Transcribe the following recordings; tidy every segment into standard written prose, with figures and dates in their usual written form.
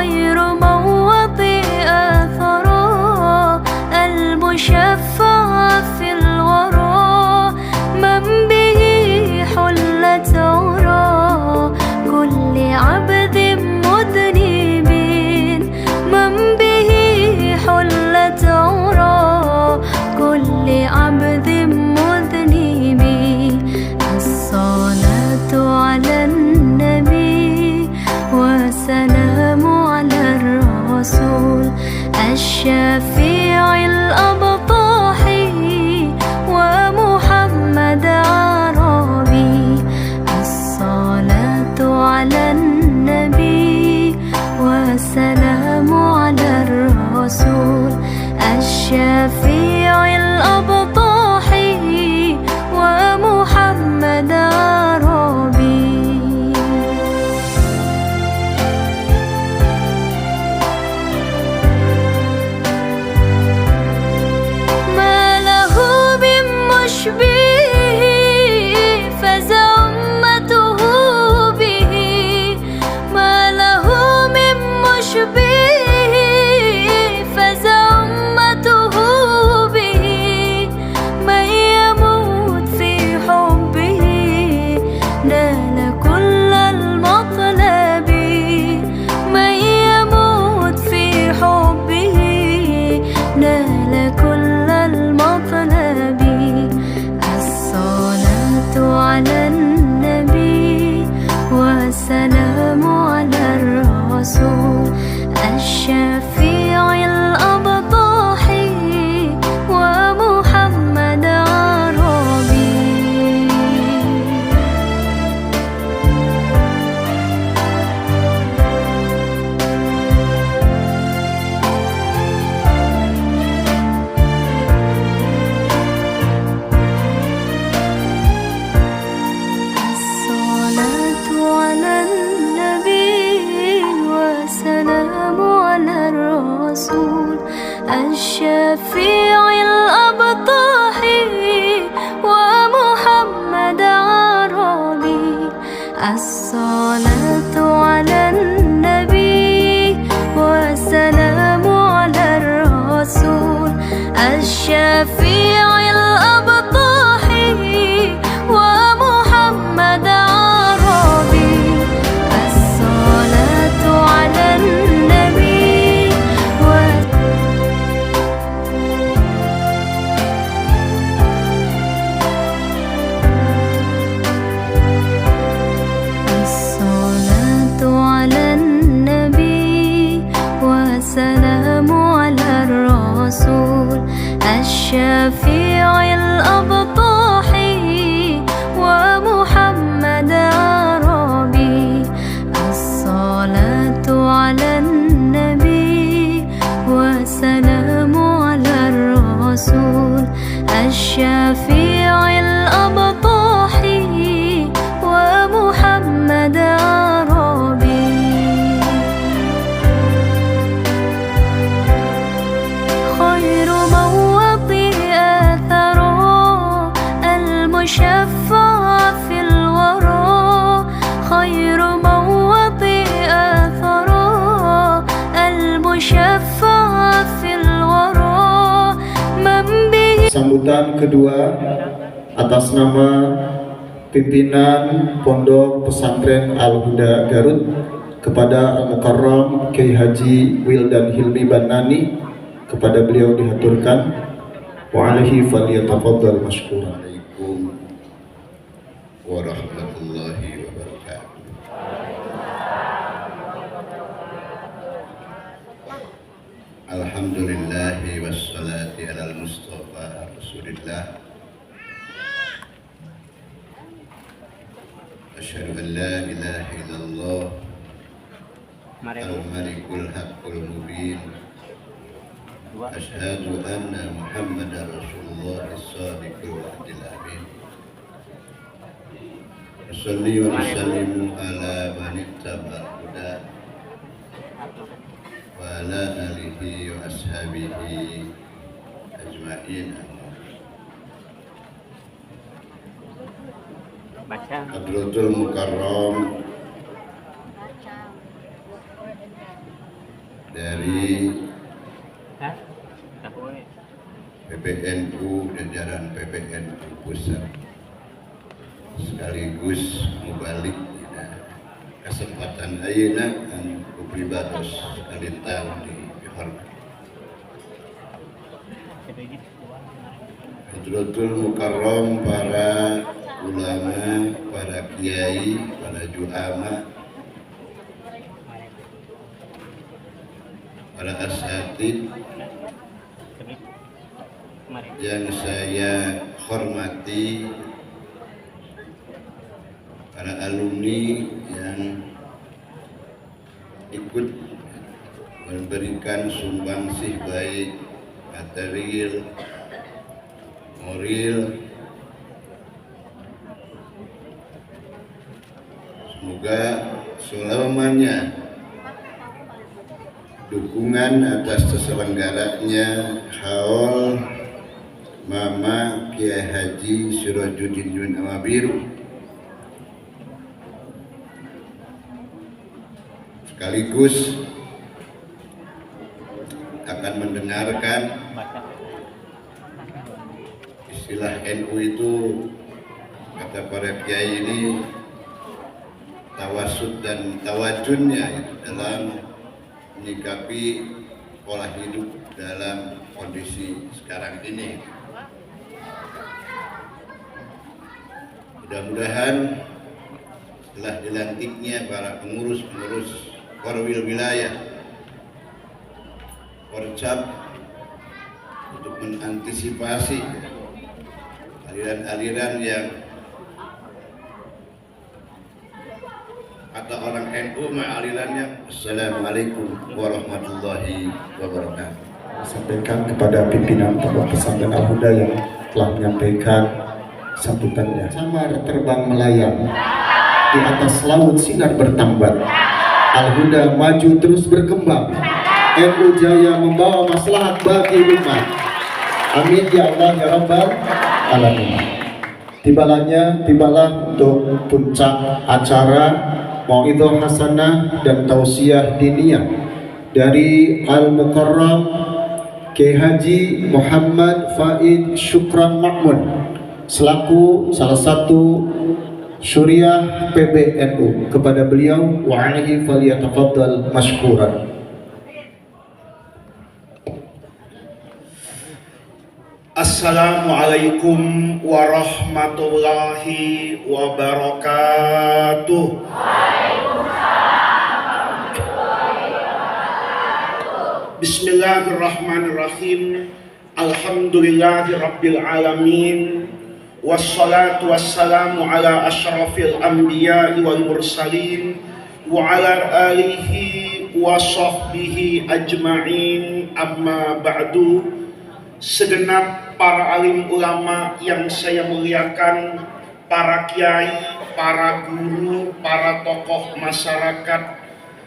خير موطئ أثرى المشفع في الورى من به حلت عرى كل عبد مذنب من به حلت عرى كل عبد مذنب الصلاة على النبي والسلام على الرسول الشفيع الأبطاحي ومحمد عربي الصلاة على النبي والسلام على الرسول الشفيع الأبطاحي ومحمد عربي ما له من مشبه فزعمته به ما له من مشبه فزعمته به من يموت في حبه نال كل المطلب من يموت في حبه نال كل المطلب الصلاة على النبي والسلام على الرسول الشفيع الأبطاحي ومحمد عربي الصلاة على النبي والسلام على الرسول الشفيع الأبطاحي ومحمد عربي الصلاة على النبي والسلام على الرسول الشفيع الأبطاحي ومحمد عربي الصلاة على النبي الصلاة على النبي والسلام على الرسول الشفيع الأبطاحي ومحمد عربي الصلاة على النبي والسلام على الرسول الشفيع الأبطاحي ومحمد عربي خير موطئ أثرى المشفع في الورى خير موطئ أثرى المشفع في الورى من به. Sambutan kedua atas nama pimpinan Pondok Pesantren Al-Huda Garut kepada Al-Mukarram Kiai Haji Wildan Hilmi Bannani, kepada beliau dihaturkan wa alaihi falyatafaddal mashkura. Assalamualaikum warahmatullahi wabarakatuh. Alhamdulillahi wassalati alal mustafa rasulillah. Asyhadu an la ilaha illallah al-malikul haqqul mubin. Asyhadu anna Muhammadar Rasulullah as-sadiqul wa'dil amin. Salli wa sallimu ala man ittaba'al huda wa ala alihi wa ashabihi ajma'in. Hadratul Mukarram dari PBNU, jajaran PBNU pusat, sekaligus mubalik kesempatan ayeuna dan pribados kalintang dihormati. Betul-betul mukarram para ulama, para kiai, para juama, para asatid yang saya hormati, para alumni yang ikut memberikan sumbangsih baik material, moral. Semoga selamanya dukungan atas terselenggaranya haul Mama Kiai Haji Sirajuddin Yun Amabiru sekaligus akan mendengarkan istilah NU itu, kata para kiai ini, tawasud dan tawajunnya dalam menyikapi pola hidup dalam kondisi sekarang ini. Mudah-mudahan setelah dilantiknya para pengurus-pengurus Korwil wilayah Korcap untuk mengantisipasi aliran-aliran yang kata orang NU alirannya. Assalamualaikum warahmatullahi wabarakatuh. Sampaikan kepada pimpinan Pondok Pesantren Al-Huda yang telah menyampaikan sambutannya. Samar terbang melayang di atas laut sinar bertambat. Al-Huda maju terus berkembang. NU jaya membawa maslahat bagi umat. Amin ya Allah ya Rabbal alamin. Tibalah untuk puncak acara Mau'idhah Hasanah dan Tausiah Diniyah dari Al-Mukarram Kiai Haji Muhammad Faid Syukran Makmun selaku salah satu syuriah PBNU. Kepada beliau wa alaihi falyatafaddal mashkuran. Assalamualaikum warahmatullahi wabarakatuh. Bismillahirrahmanirrahim. Alhamdulillahi rabbil alamin. Wassalatu wassalamu ala asyrafil anbiya'i wal mursalin wa ala alihi wa sahbihi ajma'in, amma ba'du. Segenap para alim ulama yang saya muliakan, para kiai, para guru, para tokoh masyarakat,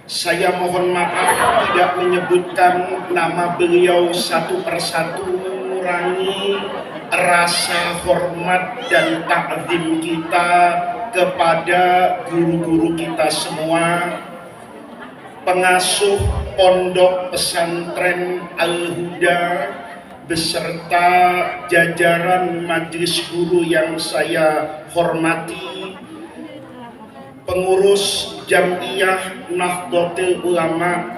saya mohon maaf tidak menyebutkan nama beliau satu persatu, mengurangi rasa hormat dan takzim kita kepada guru-guru kita semua, pengasuh Pondok Pesantren Al-Huda beserta jajaran majelis guru yang saya hormati, pengurus Jam'iyah Nahdlatul Ulama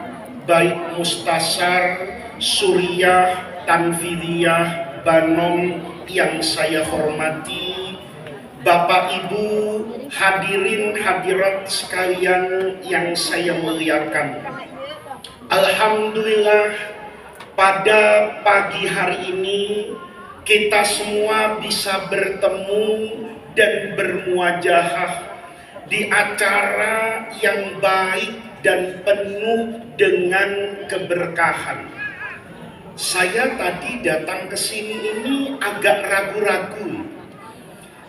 baik Mustasar, Suriah, Tanfidiyah, Banom yang saya hormati, Bapak Ibu hadirin hadirat sekalian yang saya muliakan. Alhamdulillah, pada pagi hari ini kita semua bisa bertemu dan bermuajahah di acara yang baik dan penuh dengan keberkahan. Saya tadi datang ke sini ini agak ragu-ragu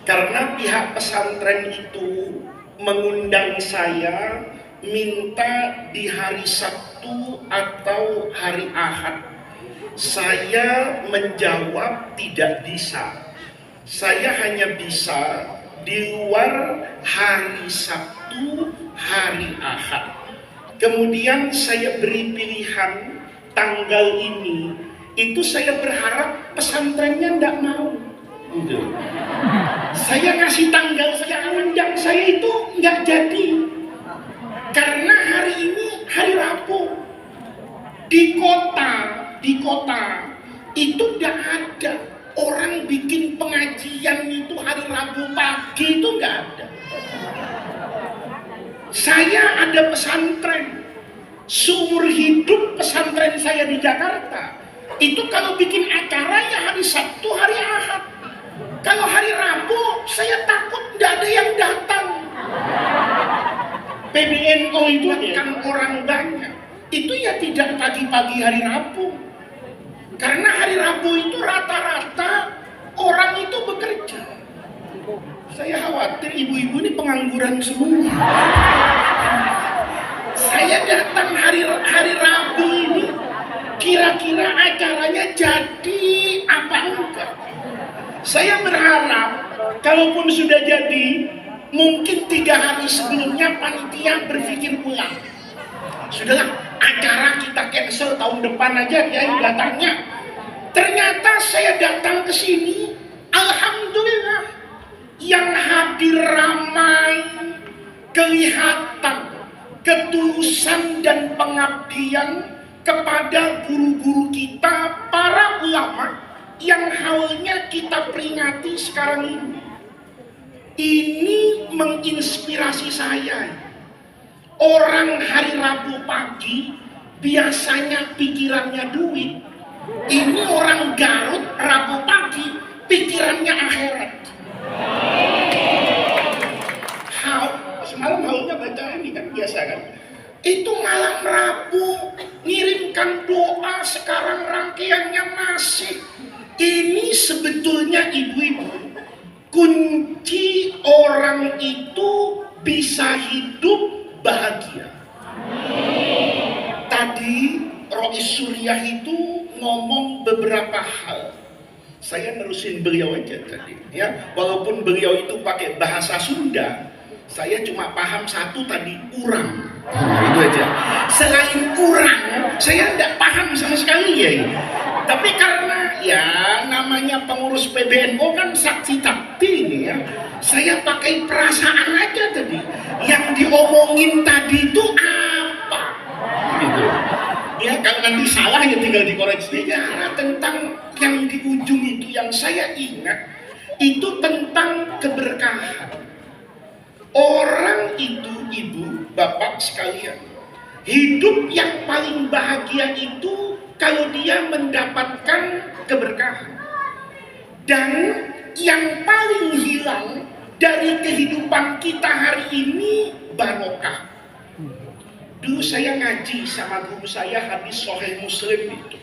karena pihak pesantren itu mengundang saya minta di hari Sabtu atau hari Ahad. Saya menjawab tidak bisa. Saya hanya bisa di luar hari Sabtu, hari Ahad. Kemudian saya beri pilihan pemilihan tanggal ini, itu saya berharap pesantrennya nggak mau. Gitu. Saya ngasih tanggal, saya undang, saya itu nggak jadi. Karena hari ini hari Rabu. Di kota itu nggak ada orang bikin pengajian itu hari Rabu pagi, itu nggak ada. Saya ada pesantren, seumur hidup pesantren saya di Jakarta itu kalau bikin acara ya hari Sabtu, hari Ahad. Kalau hari Rabu saya takut nggak ada yang datang. PBNO itu kan orang banyak, itu ya tidak pagi-pagi hari Rabu. Karena hari Rabu itu rata-rata orang itu bekerja. Saya khawatir ibu-ibu ini pengangguran semua. Saya datang hari Rabu ini, kira-kira acaranya jadi apa enggak? Saya berharap kalaupun sudah jadi, mungkin 3 hari sebelumnya panitia berpikir ulang. Sudahlah, acara kita cancel tahun depan aja ya datangnya. Ternyata saya datang ke sini, alhamdulillah yang hadir ramai, kelihatan ketulusan dan pengabdian kepada guru-guru kita, para ulama yang halnya kita peringati sekarang ini. Ini menginspirasi saya. Orang hari Rabu pagi biasanya pikirannya duit. Ini orang Garut Rabu pagi pikirannya akhirat. Semalam haunya baca ini kan biasa kan. Itu malam Rabu ngirimkan doa, sekarang rangkaiannya masih. Ini sebetulnya ibu-ibu, kunci orang itu bisa hidup bahagia. Tadi Rois Suriah itu ngomong beberapa hal. Saya nerusin beliau aja tadi, ya. Walaupun beliau itu pakai bahasa Sunda, saya cuma paham satu tadi, urang. Itu aja. Selain urang, saya tidak paham sama sekali ya. Tapi karena ya namanya pengurus PBNO kan saksi takti ini ya. Saya pakai perasaan aja tadi. Yang diomongin tadi itu apa? Gitu. Ya kalau nanti salah ya tinggal dikoreksi ya. Tentang yang di ujung itu yang saya ingat itu tentang keberkahan. Orang itu, ibu, bapak sekalian, hidup yang paling bahagia itu kalau dia mendapatkan keberkahan. Dan yang paling hilang dari kehidupan kita hari ini barokah. Dulu saya ngaji sama guru saya hadis Sahih Muslim itu.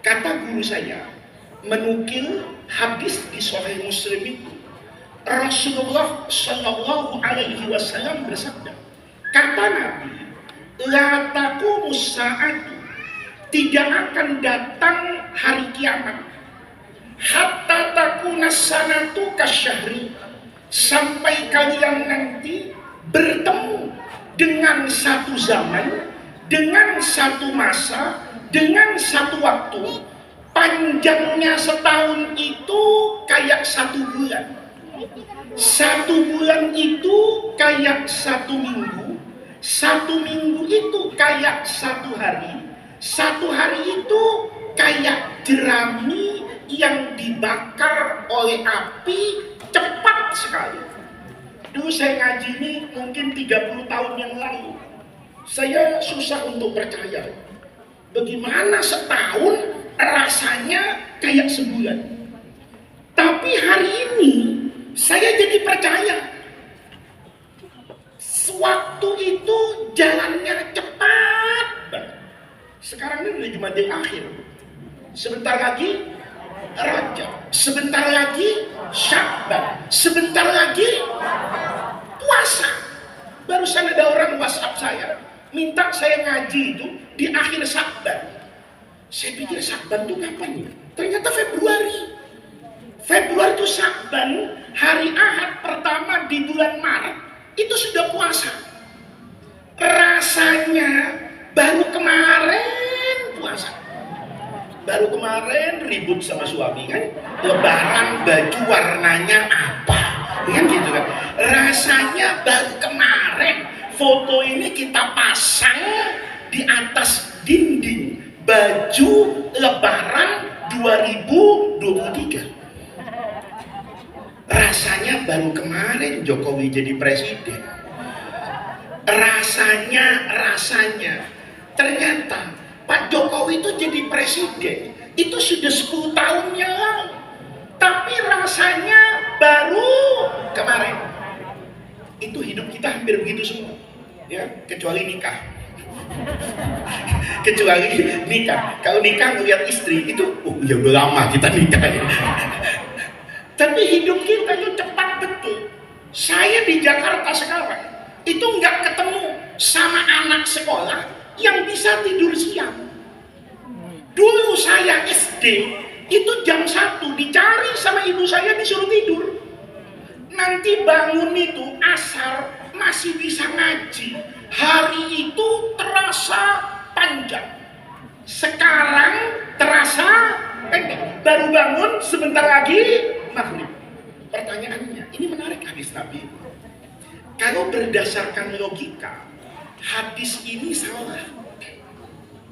Kata guru saya, menukil hadis di Sahih Muslim itu, Rasulullah Shallallahu Alaihi Wasallam bersabda, kata Nabi, la taqumus sa'atu, tidak akan datang hari kiamat, hatta takunas sanatu kasyahri, sampai kalian nanti bertemu dengan satu zaman, dengan satu masa, dengan satu waktu, panjangnya setahun itu kayak 1 bulan. 1 bulan itu kayak 1 minggu, 1 minggu itu kayak 1 hari, 1 hari itu kayak jerami yang dibakar oleh api cepat sekali. Dulu saya ngaji ini mungkin 30 tahun yang lalu. Saya susah untuk percaya. Bagaimana setahun rasanya kayak sebulan. Tapi hari ini saya jadi percaya. Sewaktu itu jalannya cepat banget. Sekarang ini udah Jumadil Akhir. Sebentar lagi Rajab. Sebentar lagi Syakban. Sebentar lagi puasa. Barusan ada orang WhatsApp saya, minta saya ngaji itu di akhir Syakban. Saya pikir Syakban itu kapan ya? Ternyata Februari. Februari itu Syakban, hari Ahad pertama di bulan Maret itu sudah puasa. Rasanya baru kemarin baru kemarin ribut sama suami kan, lebaran baju warnanya apa, kan gitu kan. Rasanya baru kemarin foto ini kita pasang di atas dinding baju lebaran 2023. Rasanya baru kemarin Jokowi jadi presiden. Rasanya ternyata Pak Jokowi itu jadi presiden itu sudah 10 tahun yang lalu, tapi rasanya baru kemarin. Itu hidup kita hampir begitu semua, ya, kecuali nikah. Kecuali nikah. Kalau nikah ngeliat istri itu, ya udah lama kita nikah. Tapi hidup kita itu cepat betul. Saya di Jakarta sekarang itu nggak ketemu sama anak sekolah yang bisa tidur siang. Dulu saya SD itu jam 1 dicari sama ibu saya disuruh tidur. Nanti bangun itu asar masih bisa ngaji. Hari itu terasa panjang. Sekarang terasa pendek. Baru bangun sebentar lagi maghrib. Pertanyaannya, ini menarik hadis Nabi. Kalau berdasarkan logika, hadis ini salah.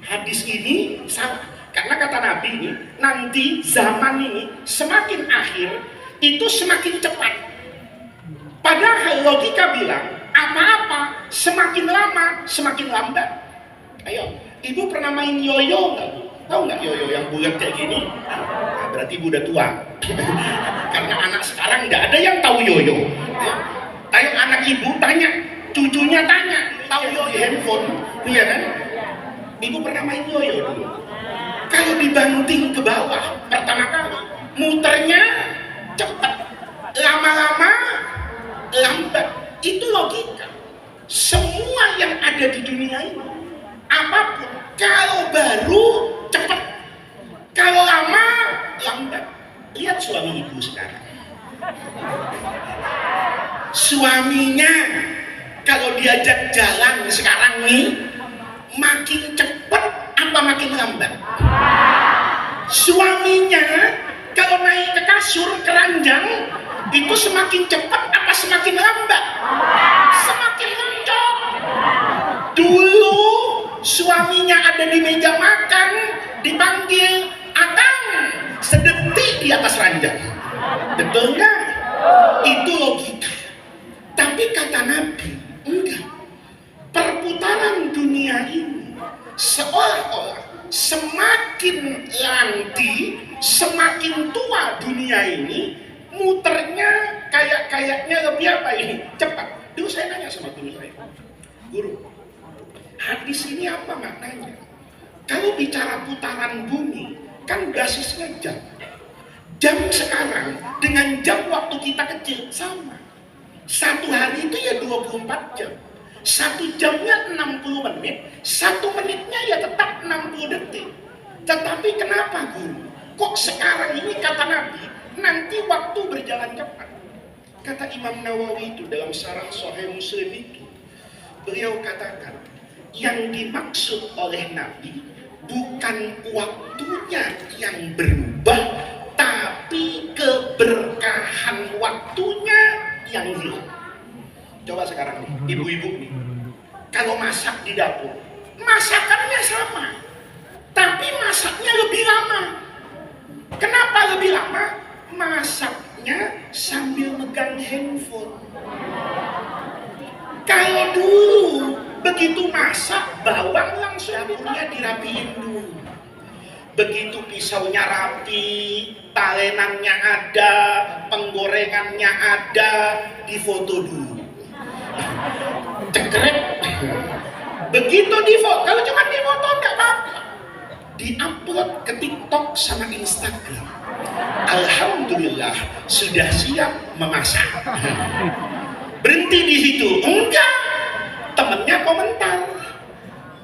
Hadis ini salah. Karena kata Nabi ini, nanti zaman ini semakin akhir itu semakin cepat. Padahal logika bilang, apa-apa semakin lama semakin lambat. Ayo, ibu pernah main yoyo nggak? Tahu nggak yoyo yang bulat kayak gini? Nah, berarti ibu udah tua. Karena anak sekarang nggak ada yang tahu yoyo. Ya. Ayo anak ibu tanya, cucunya tanya, tahu yoyo handphone, iya kan? Ibu pernah main yoyo dulu. Kalau dibanting ke bawah pertama kali, muternya cepat, lama-lama lambat. Itu logika. Semua yang ada di dunia ini, apapun, kalau baru cepat, kalau lama lambat. Lihat suami ibu sekarang. Suaminya kalau diajak jalan sekarang nih, makin cepat apa makin lambat? Suaminya kalau naik ke kasur keranjang itu semakin cepat apa semakin lambat? Semakin kencang. Dulu suaminya ada di meja makan, dipanggil Akang, sedetik di atas ranjang. Betul nggak? Itu logika. Tapi kata Nabi, enggak. Perputaran dunia ini seolah-olah semakin nanti, semakin tua dunia ini, muternya kayaknya lebih apa ini? Cepat. Dulu saya nanya sama guru saya, guru, hadis ini apa maknanya? Kalau bicara putaran bumi, kan basisnya jam. Jam sekarang dengan jam waktu kita kecil sama. Satu hari itu ya 24 jam. Satu jamnya 60 menit, satu menitnya ya tetap 60 detik. Tetapi kenapa guru? Kok sekarang ini kata Nabi, nanti waktu berjalan cepat. Kata Imam Nawawi itu dalam syarah Sahih Muslim itu, beliau katakan, yang dimaksud oleh Nabi bukan waktunya yang berubah, tapi keberkahan waktunya yang hilang. Coba sekarang nih, ibu-ibu nih, kalau masak di dapur, masakannya sama, tapi masaknya lebih lama. Kenapa lebih lama? Masaknya sambil megang handphone. Kalau dulu begitu masak, bawang langsung dapurnya dirapiin dulu. Begitu pisaunya rapi, talenannya ada, penggorengannya ada, difoto dulu. Cekrek. Begitu difoto, kalau cuma difoto enggak apa-apa. Di-upload ke TikTok sama Instagram. Alhamdulillah sudah siap memasak. Berhenti di situ? Enggak. Temennya komentar,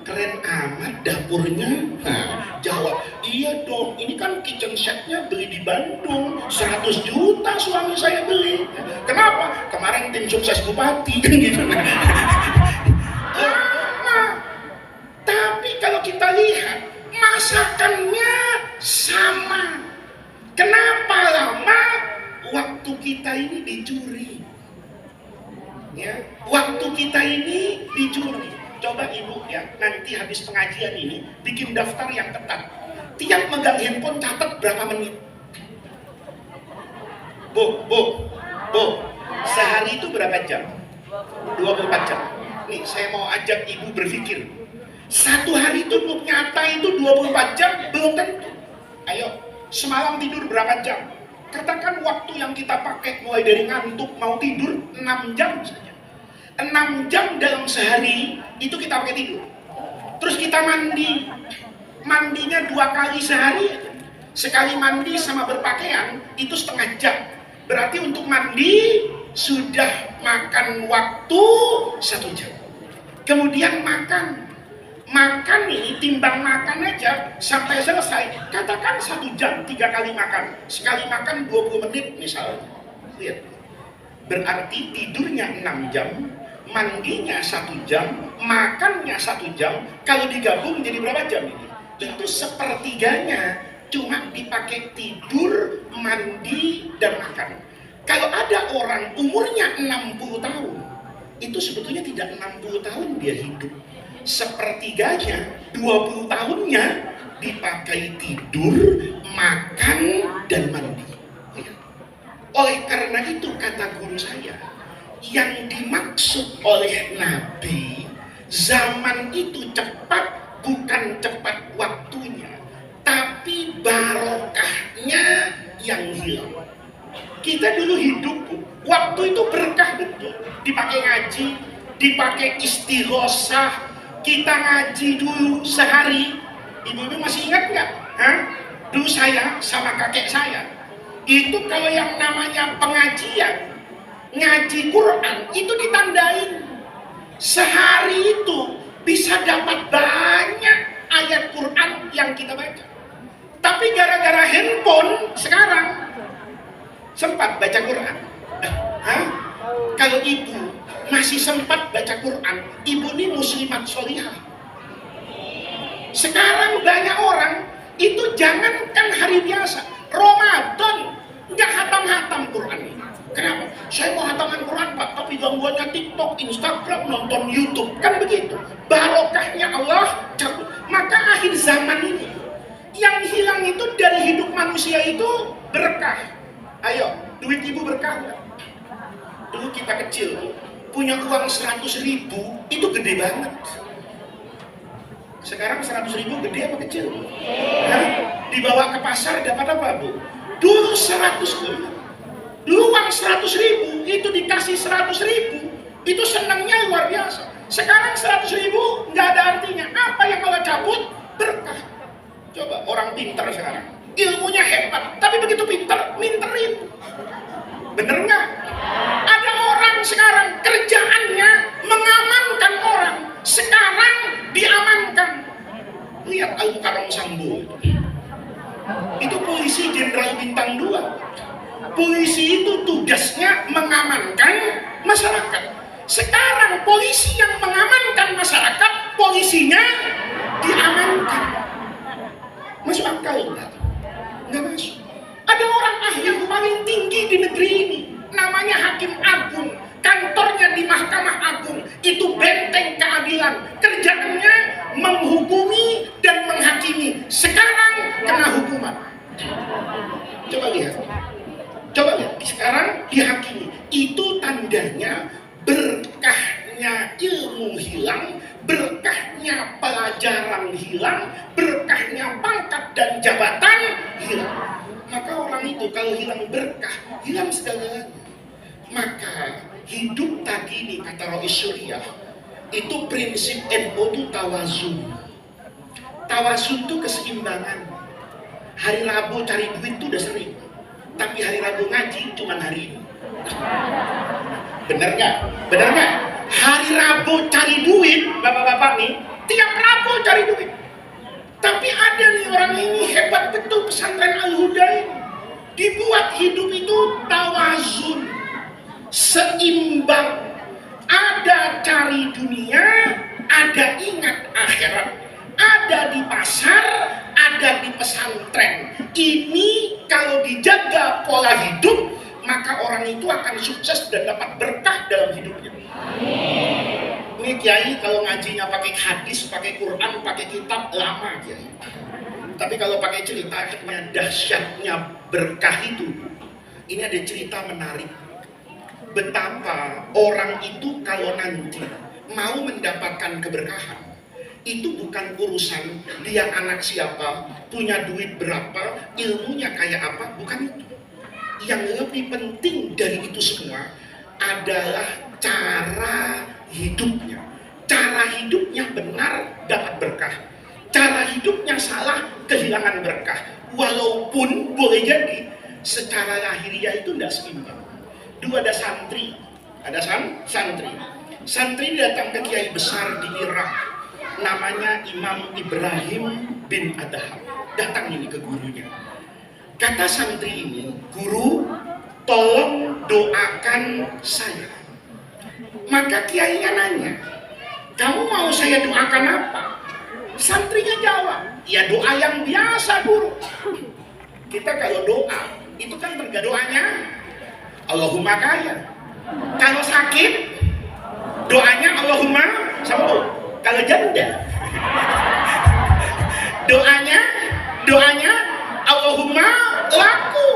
keren amat dapurnya. Nah, jawab, iya dong, ini kan kitchen setnya beli di Bandung, 100 juta suami saya beli. Kenapa? Kemarin tim sukses bupati kan gitu. Tapi kalau kita lihat masakannya kita ini dicuri. Ya, waktu kita ini dicuri. Coba ibu ya, nanti habis pengajian ini bikin daftar yang ketat. Tiap megang handphone catat berapa menit. Bu, sehari itu berapa jam? 24 jam. Nih, saya mau ajak ibu berpikir. Satu hari itu nyata itu 24 jam, belum tentu. Ayo, semalam tidur berapa jam? Katakan waktu yang kita pakai mulai dari ngantuk mau tidur 6 jam saja. 6 jam dalam sehari itu kita pakai tidur. Terus kita mandi. Mandinya 2 kali sehari. Sekali mandi sama berpakaian itu setengah jam. Berarti untuk mandi sudah makan waktu 1 jam. Kemudian makan ini timbang makan aja sampai selesai. Katakan 1 jam 3 kali makan. Sekali makan 20 menit misalnya. Lihat. Berarti tidurnya 6 jam, mandinya 1 jam, makannya 1 jam. Kalau digabung jadi berapa jam ini? Itu sepertiganya cuma dipakai tidur, mandi, dan makan. Kalau ada orang umurnya 60 tahun, itu sebetulnya tidak 60 tahun dia hidup. Sepertiganya, 20 tahunnya dipakai tidur, makan, dan mandi. Oleh karena itu kata guru saya, yang dimaksud oleh Nabi, zaman itu cepat, bukan cepat waktunya, tapi barokahnya yang hilang. Kita dulu hidup, waktu itu berkah betul. Dipakai ngaji, dipakai istighosah. Kita ngaji dulu sehari. Ibu-ibu masih ingat nggak? Dulu saya sama kakek saya, itu kalau yang namanya pengajian, ngaji Quran, itu ditandain. Sehari itu bisa dapat banyak ayat Quran yang kita baca. Tapi gara-gara handphone sekarang, sempat baca Quran? Kalau ibu masih sempat baca Quran, ibu ini muslimat sholihah. Sekarang banyak orang itu jangankan hari biasa, Ramadan nggak hatam-hatam Quran ini. Kenapa? Saya mau hataman Quran Pak, tapi gangguannya TikTok, Instagram, nonton YouTube, kan begitu. Barokahnya Allah cabut. Maka akhir zaman ini yang hilang itu dari hidup manusia itu berkah. Ayo, duit ibu berkah nggak? Dulu kita kecil punya uang 100.000 itu gede banget. Sekarang 100.000 gede apa kecil? Dibawa ke pasar dapat apa bu? Dulu 100.000. Dulu uang 100.000 itu dikasih 100.000 itu senangnya luar biasa. Sekarang 100.000 nggak ada artinya. Apa yang Allah cabut? Berkah. Coba orang pintar sekarang, ilmunya hebat, tapi begitu pintar, minterin. Bener nggak? Ada orang sekarang kerjaannya mengamankan orang, sekarang diamankan. Lihat Al-Mukarram Sambo itu polisi jenderal bintang 2. Polisi itu tugasnya mengamankan masyarakat. Sekarang polisi yang mengamankan masyarakat, polisinya diamankan. Masuk akal enggak? Enggak masuk. Ada orang ahli paling tinggi di negeri ini, namanya Hakim Agung, kantornya di Mahkamah Agung, itu benteng keadilan, kerjaannya menghukumi dan menghakimi. Sekarang kena hukuman. Coba lihat. Sekarang dihakimi. Itu tandanya berkahnya ilmu hilang, berkahnya pelajaran hilang, berkahnya pangkat dan jabatan hilang. Maka orang itu kalau hilang berkah, hilang segalanya. Maka hidup tadi ini kata Rois Suriah, itu prinsip NU itu tawazun. Tawazun itu keseimbangan. Hari Rabu cari duit itu udah sering, tapi hari Rabu ngaji cuma hari ini. Bener nggak? Hari Rabu cari duit, bapak-bapak nih, tiap Rabu cari duit. Tapi ada nih orang ini hebat betul, pesantren Al-Huda ini. Dibuat hidup itu tawazun, seimbang. Ada cari dunia, ada ingat akhirat. Ada di pasar, ada di pesantren. Ini kalau dijaga pola hidup, maka orang itu akan sukses dan dapat berkah dalam hidupnya. Ini kiai kalau ngajinya pakai hadis, pakai Quran, pakai kitab lama kiai. Tapi kalau pakai ceritanya dahsyatnya berkah itu, ini ada cerita menarik. Betapa orang itu kalau nanti mau mendapatkan keberkahan, itu bukan urusan dia anak siapa, punya duit berapa, ilmunya kayak apa, bukan itu. Yang lebih penting dari itu semua adalah cara hidupnya. Cara hidupnya benar dapat berkah. Cara hidupnya salah kehilangan berkah. Walaupun boleh jadi secara lahiriah itu tidak seimbang. Dulu ada santri, santri. Santri datang ke kiai besar di Irak, namanya Imam Ibrahim bin Adham. Datang ini ke gurunya. Kata santri ini, guru, tolong doakan saya. Maka kiainya nanya, kamu mau saya doakan apa? Santrinya jawab, ya doa yang biasa guru. Kita kalau doa, itu kan doanya Allahumma kaya. Kalau sakit, doanya Allahumma sembuh. Kalau janda, doanya Allahumma laku.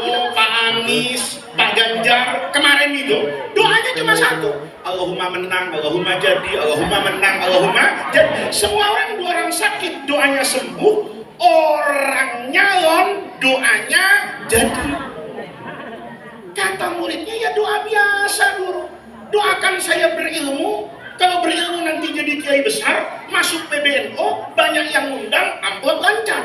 Oh, Pak Anies, Pak Ganjar kemarin itu doanya cuma satu, Allahumma menang, Allahumma jadi, Allahumma menang, Allahumma jadi. Semua orang sakit doanya sembuh, orang nyalon doanya jadi. Kata muridnya, ya doa biasa guru, doakan saya berilmu. Kalau berilmu nanti jadi kiai besar, masuk PBNO, banyak yang ngundang, amplop lancar.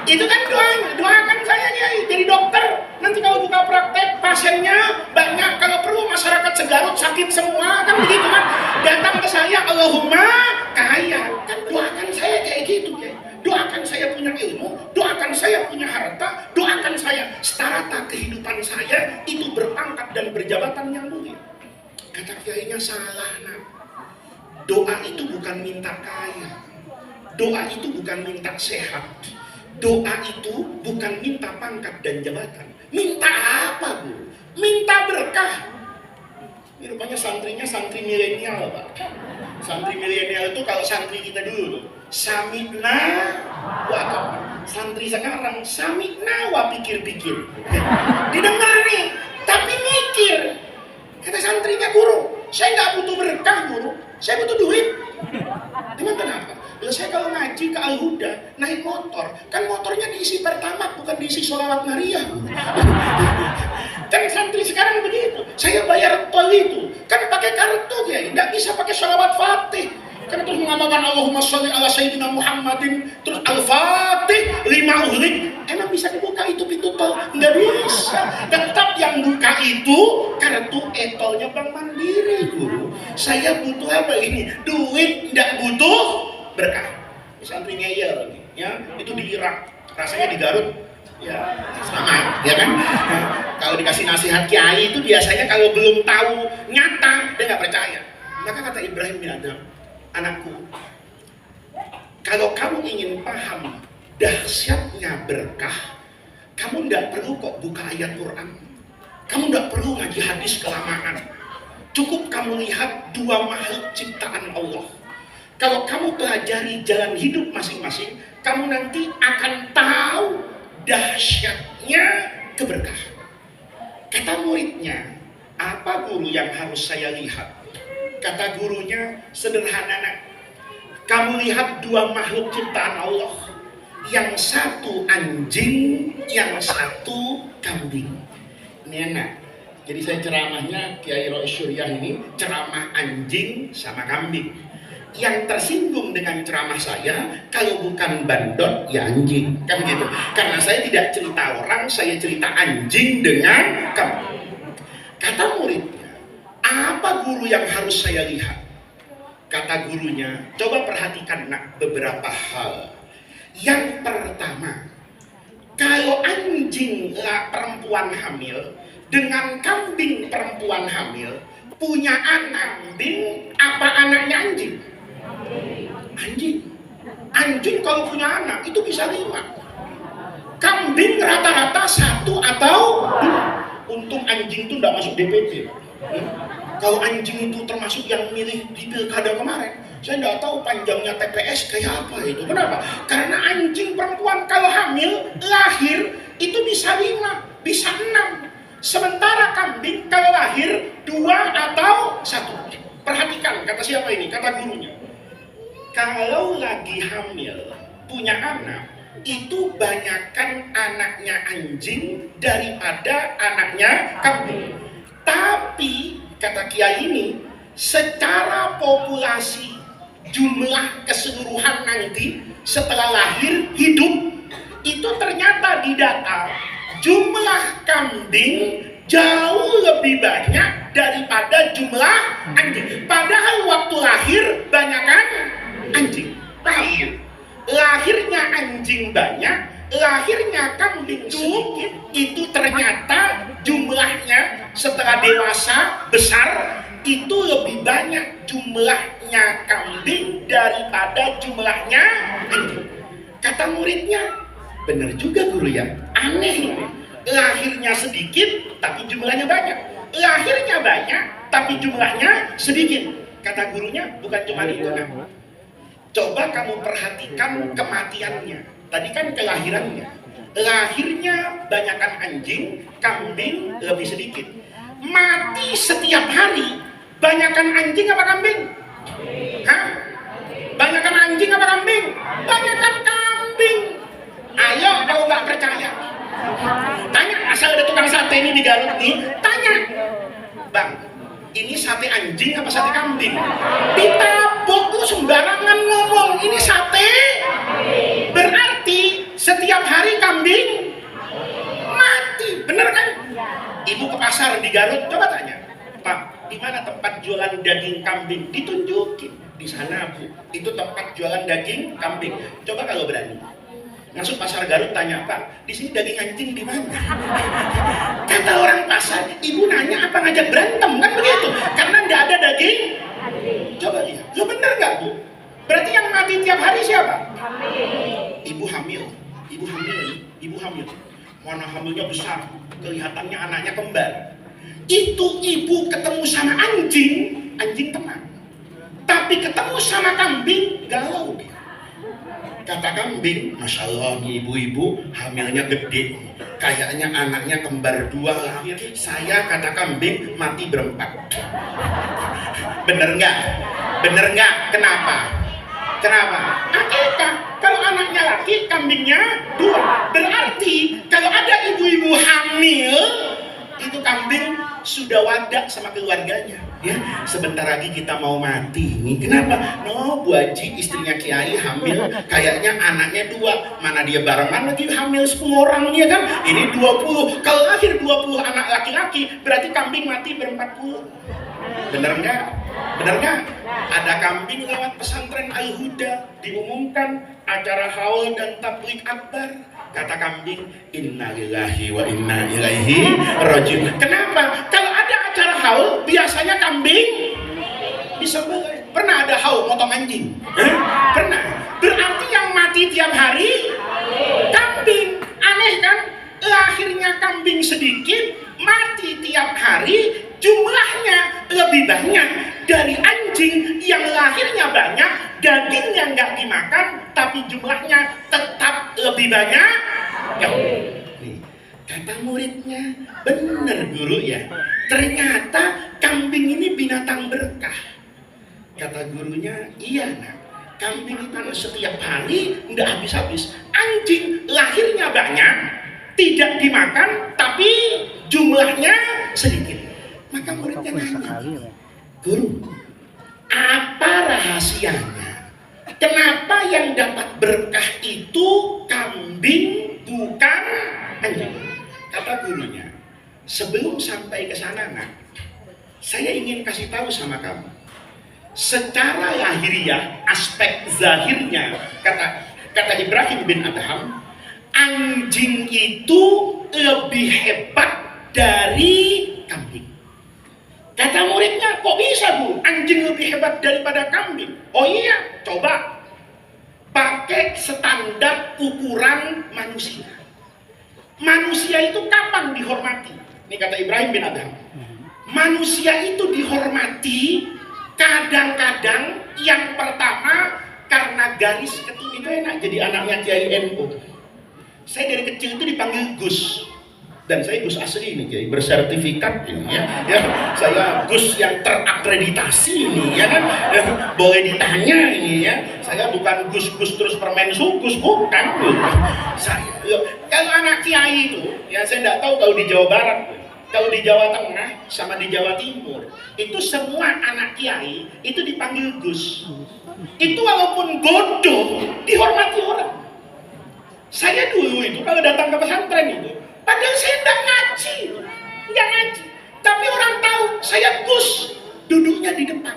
Itu kan doanya, doakan saya kiai jadi dokter. Nanti kalau buka praktek, pasiennya banyak, kalau perlu masyarakat segarut sakit semua, kan begitu kan. Datang ke saya, Allahumma kaya. Kan doakan saya kayak gitu kiai. Doakan saya punya ilmu, doakan saya punya harta, doakan saya strata kehidupan saya itu berpangkat dan berjabatan yang mulia. Kata kiainya, salah nak. Doa itu bukan minta kaya, doa itu bukan minta sehat, doa itu bukan minta pangkat dan jabatan. Minta apa bu? Minta berkah. Ini rupanya santrinya santri milenial pak. Santri milenial itu kalau santri kita dulu samikna wa ta'na. Santri sekarang samikna wa pikir-pikir. Didengar nih, tapi mikir. Kata santrinya, guru, saya nggak butuh berkah guru, saya butuh duit. Emang kenapa? Loh, saya kalau ngaji ke Al-Huda naik motor, kan motornya diisi pertamax bukan diisi sholawat Maria. Kan santri sekarang begitu, saya bayar tol itu kan pakai kartu ya, nggak bisa pakai sholawat Fatih. Kan terus mengamalkan Allahumma sholli ala sayyidina Muhammadin, terus Al-Fatih 5 ulik. Emang bisa dibuka itu pintu tol? Nggak bisa. Tetap yang buka itu kartu e-tolnya Bank Mandiri guru. Saya butuh apa ini? Duit, nggak butuh berkah. Santri ngeyel ya, itu di Irak, rasanya di Garut ya sama ya kan. Nah, kalau dikasih nasihat kiai itu biasanya kalau belum tahu nyata dia nggak percaya. Maka kata Ibrahim bin Adham, anakku, kalau kamu ingin paham dahsyatnya berkah, kamu tidak perlu kok buka ayat Quran, kamu tidak perlu ngaji hadis kelamaan. Cukup kamu lihat dua makhluk ciptaan Allah. Kalau kamu pelajari jalan hidup masing-masing, kamu nanti akan tahu dahsyatnya keberkahan. Kata muridnya, apa guru yang harus saya lihat? Kata gurunya, sederhana nak. Kamu lihat dua makhluk ciptaan Allah. Yang satu anjing, yang satu kambing. Ini enak. Jadi saya ceramahnya Kiai Rois Syuriah ini ceramah anjing sama kambing. Yang tersinggung dengan ceramah saya, kalau bukan bandot ya anjing, kan gitu. Karena saya tidak cerita orang, saya cerita anjing dengan kambing. Kata muridnya, apa guru yang harus saya lihat? Kata gurunya, coba perhatikan nak beberapa hal. Yang pertama, kalau anjing perempuan hamil dengan kambing perempuan hamil punya anak kambing, apa anaknya anjing? Anjing. Anjing kalau punya anak itu bisa 5. Kambing rata-rata 1 atau 2. Untung anjing itu nggak masuk DPT. Kalau anjing itu termasuk yang milih di pilkada kemarin, saya nggak tahu panjangnya TPS kayak apa itu. Kenapa? Karena anjing perempuan kalau hamil lahir itu bisa 5, bisa 6. Sementara kambing kalau lahir 2 atau 1. Perhatikan kata siapa ini? Kata gurunya. Kalau lagi hamil punya anak, itu banyakkan anaknya anjing daripada anaknya kambing. Tapi kata kiai ini, secara populasi jumlah keseluruhan nanti setelah lahir hidup itu ternyata di data jumlah kambing jauh lebih banyak daripada jumlah anjing. Padahal waktu lahir banyakkan anjing. Paham? Lahirnya anjing banyak, lahirnya kambing sedikit, itu ternyata jumlahnya setelah dewasa besar itu lebih banyak jumlahnya kambing daripada jumlahnya anjing. Kata muridnya, benar juga guru ya, aneh ini. Lahirnya sedikit tapi jumlahnya banyak, lahirnya banyak tapi jumlahnya sedikit. Kata gurunya, bukan cuma itu kan. Coba kamu perhatikan kematiannya. Tadi kan kelahirannya. Lahirnya banyakkan anjing, kambing lebih sedikit. Mati setiap hari, banyakkan anjing apa kambing? Hah? Banyakkan anjing apa kambing? Banyakkan kambing. Ayo kalau nggak percaya, tanya, asal ada tukang sate ini di Garut nih, tanya, Bang, ini sate anjing apa sate kambing? Ditabok lu sembarangan ngomong, ini sate. Berarti setiap hari kambing mati, bener kan? Ibu ke pasar di Garut, coba tanya, Pak, di mana tempat jualan daging kambing? Ditunjukin, di sana Bu, itu tempat jualan daging kambing. Coba kalau berani masuk pasar Garut, tanya, Pak, di sini daging anjing di mana? Kata orang pasar, ibu nanya apa ngajak berantem, kan begitu? Karena nggak ada daging. Coba lihat, lo bener nggak Bu? Berarti yang mati tiap hari siapa? Ibu hamil, ibu hamil, ibu hamil. Mana hamilnya besar, kelihatannya anaknya kembar. Itu ibu ketemu sama anjing, anjing tenang. Tapi ketemu sama kambing, galau dia. Kata kambing, Masya Allah nih ibu-ibu hamilnya gede, kayaknya anaknya kembar 2 lahir. Saya, kata kambing, mati berempat. Bener nggak? Bener nggak? Kenapa? Kenapa? Akikah. Kalau anaknya laki, kambingnya 2. Berarti kalau ada ibu-ibu hamil, itu kambing sudah wadah sama keluarganya. Ya, sebentar lagi kita mau mati nih. Kenapa? No, Bu Haji istrinya Kiai hamil, kayaknya anaknya 2. Mana dia barengan lagi hamil 10 orang ya kan? Ini 20. Kalau lahir 20 anak laki-laki, berarti kambing mati ber-40. Bener nggak? Bener nggak? Ada kambing lewat pesantren Al-Huda, diumumkan acara haul dan tabligh akbar. Kata kambing, inna lillahi wa inna ilaihi rajiun. Kenapa? Kalau ada acara haul, biasanya kambing bisa boleh. Pernah ada haul motong anjing? Pernah. Berarti yang mati tiap hari kambing. Aneh kan? Lahirnya kambing sedikit, mati tiap hari, jumlahnya lebih banyak dari anjing yang lahirnya banyak, dagingnya nggak dimakan, tapi jumlahnya tetap lebih banyak. Ya, nih, kata muridnya, bener guru ya, ternyata kambing ini binatang berkah. Kata gurunya, iya nak, kambing itu setiap hari nggak habis-habis. Anjing lahirnya banyak, tidak dimakan, tapi jumlahnya sedikit. Maka muridnya nanya, guru, apa rahasianya? Kenapa yang dapat berkah itu kambing bukan anjing? Kata gurunya, sebelum sampai ke sana nak, saya ingin kasih tahu sama kamu. Secara lahiriah, aspek zahirnya, kata Ibrahim bin Adham, anjing itu lebih hebat dari kambing. Kata muridnya, kok bisa Bu? Anjing lebih hebat daripada kambing? Oh iya, coba pakai standar ukuran manusia. Manusia itu kapan dihormati? Ini kata Ibrahim bin Adham. Manusia itu dihormati kadang-kadang yang pertama karena garis keturunan. Itu enak jadi anaknya Kiai NU. Saya dari kecil itu dipanggil Gus. Dan saya Gus asli ini Kiai, bersertifikat ini ya. Saya Gus yang terakreditasi ini ya kan. Boleh ditanya ini ya. Saya bukan Gus-Gus terus permen sukus, bukan. Saya kalau anak Kiai itu ya, saya tidak tahu kalau di Jawa Barat. Kalau di Jawa Tengah sama di Jawa Timur, itu semua anak kiai itu dipanggil Gus. Itu walaupun bodoh, dihormati orang. Saya dulu itu kalau datang ke pesantren itu, padahal saya tidak ngaji. Tapi orang tahu saya Gus, duduknya di depan.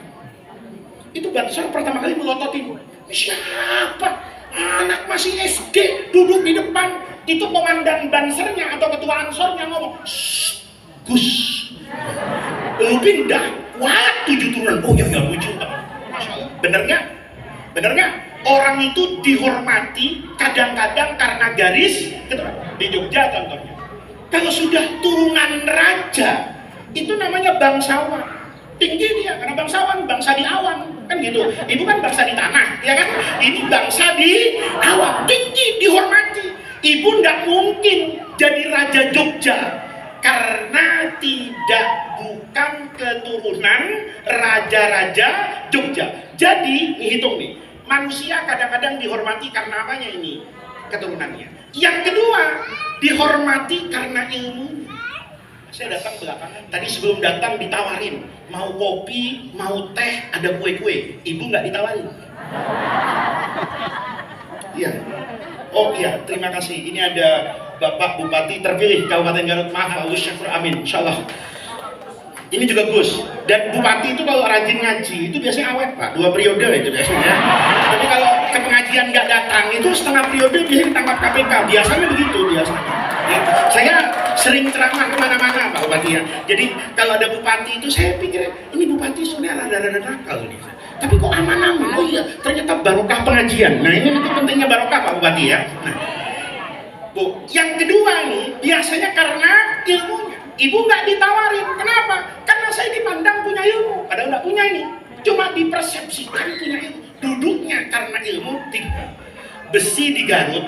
Itu Bansor pertama kali melototin. Siapa? Anak masih SD duduk di depan. Itu komandan Bansernya atau ketua Ansornya ngomong, Gus, lu pindah, wah 7 turunan, oh ya lucu, masalah, bener nggak? Orang itu dihormati kadang-kadang karena garis, gitu, di Jogja contohnya. Kalau sudah turunan raja, itu namanya bangsawan, tinggi dia, karena bangsawan, bangsa di awan, kan gitu. Ibu kan bangsa di tanah, ya kan? Ini bangsa di awan, tinggi, dihormati. Ibu nggak mungkin jadi raja Jogja. Karena bukan keturunan raja-raja Jogja. Jadi, hitung nih, manusia kadang-kadang dihormati karena apanya ini? Keturunannya. Yang kedua, dihormati karena ilmu. Saya datang belakangan, tadi sebelum datang ditawarin, mau kopi, mau teh, ada kue-kue. Ibu nggak ditawarin. Iya. Oh iya, terima kasih. Ini ada Bapak Bupati terpilih Kabupaten Garut, maaf, Gus Syafur Amin, insyaallah. Ini juga Gus. Dan Bupati itu kalau rajin ngaji itu biasanya awet Pak, 2 periode itu biasanya. Tapi kalau ke pengajian nggak datang itu setengah periode biasanya ditangkap KPK. Biasanya begitu biasanya. Ya, saya sering ceramah kemana-mana Pak Bupati ya. Jadi kalau ada Bupati itu saya pikir ini Bupati sebenarnya rada-rada nakal nih. Tapi kok aman-aman? Oh iya, ternyata barokah pengajian. Nah ini pentingnya barokah Pak Bupati ya. Nah, Bu, yang kedua nih biasanya karena ilmunya. Ibu nggak ditawarin, kenapa? Karena saya dipandang punya ilmu, padahal nggak punya ini. Cuma dipersepsikan punya ilmu. Duduknya karena ilmu tinggi. Besi di Garut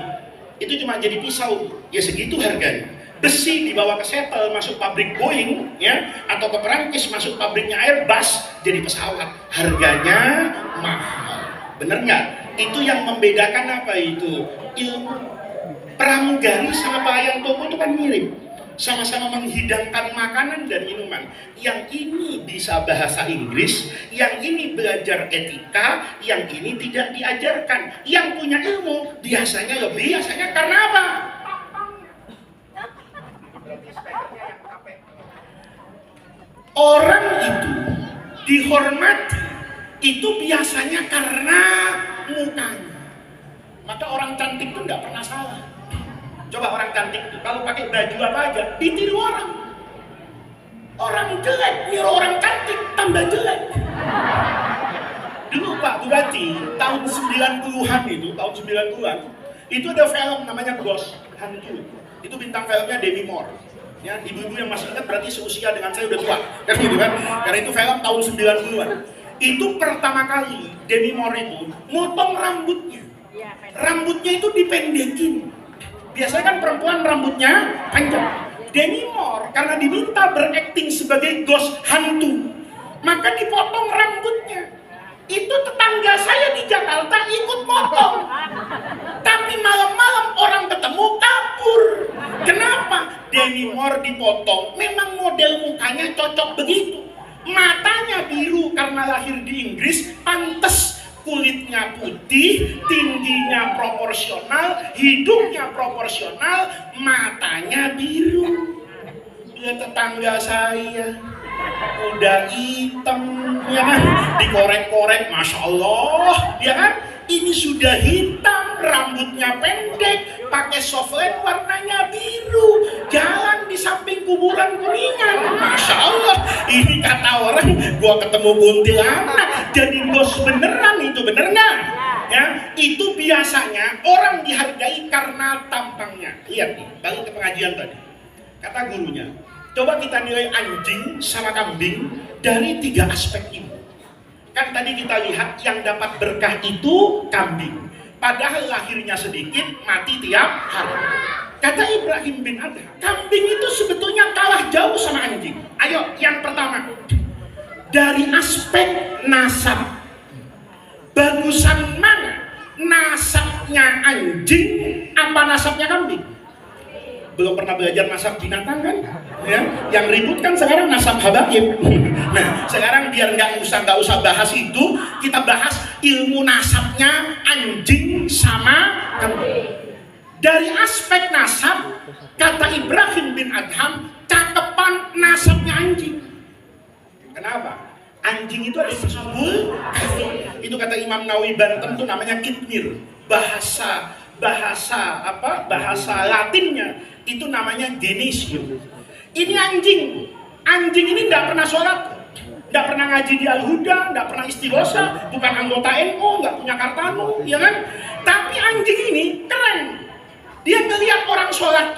itu cuma jadi pisau, ya segitu harganya. Besi dibawa ke Seattle masuk pabrik Boeing, ya, atau ke Perancis masuk pabriknya Airbus jadi pesawat. Harganya mahal, bener nggak? Itu yang membedakan apa itu? Ilmu. Pramugari sama pelayan toko itu kan mirip, sama-sama menghidangkan makanan dan minuman. Yang ini bisa bahasa Inggris, yang ini belajar etika, yang ini tidak diajarkan. Yang punya ilmu biasanya karena apa? Orang itu dihormati itu biasanya karena mukanya. Maka orang cantik itu nggak pernah salah. Coba orang cantik itu kalau pakai baju apa aja ditiru orang. Orang jelek niru orang cantik tambah jelek. Dulu Pak Bupati tahun 90-an itu ada film namanya Ghost Hantu. Itu bintang filmnya Demi Moore. Ya, ibu-ibu yang masih ingat berarti seusia dengan saya udah tua. Kan gitu kan? Karena itu film tahun 90-an. Itu pertama kali Demi Moore itu motong rambutnya. Rambutnya itu dipendekin. Biasanya kan perempuan rambutnya panjang. Demi Moore karena diminta berakting sebagai ghost hantu, maka dipotong rambutnya. Itu tetangga saya di Jakarta ikut potong. Tapi malam-malam orang ketemu kabur. Kenapa? Demi Moore dipotong. Memang model mukanya cocok begitu. Matanya biru karena lahir di Inggris, pantes. Kulitnya putih, tingginya proporsional, hidungnya proporsional, matanya biru. Ya tetangga saya udah hitam, ya kan? Dikorek-korek, masya Allah, ya kan? Ini sudah hitam, rambutnya pendek, pakai softline warnanya biru, jalan di samping kuburan kuningan, masya Allah. Ini kata orang, gua ketemu kuntilanak, jadi bos beneran itu, bener nggak? Ya, itu biasanya orang dihargai karena tampangnya. Lihat nih, balik ke pengajian tadi. Kata gurunya, coba kita nilai anjing sama kambing dari 3 aspek ini. Kan tadi kita lihat yang dapat berkah itu kambing. Padahal lahirnya sedikit, mati tiap hari. Kata Ibrahim bin Adham, kambing itu sebetulnya kalah jauh sama anjing. Ayo, yang pertama, dari aspek nasab. Bagusan mana? Nasabnya anjing apa nasabnya kambing? Belum pernah belajar nasab binatang kan? Ya, yang ribut kan sekarang nasab habaib. Nah, sekarang biar nggak usah bahas itu, kita bahas ilmu nasabnya anjing sama kambing. Dari aspek nasab, kata Ibrahim bin Adham, cakepan nasabnya anjing. Kenapa? Anjing itu ada ashabul kahfi. Itu kata Imam Nawawi Banten itu namanya kitmir. Bahasa Latinnya itu namanya genesium. Ini anjing. Anjing ini tidak pernah sholat, tidak pernah ngaji di Al-Huda, tidak pernah istighosa, bukan anggota NU, nggak punya kartanu, ya kan? Tapi anjing ini keren. Dia ngelihat orang sholat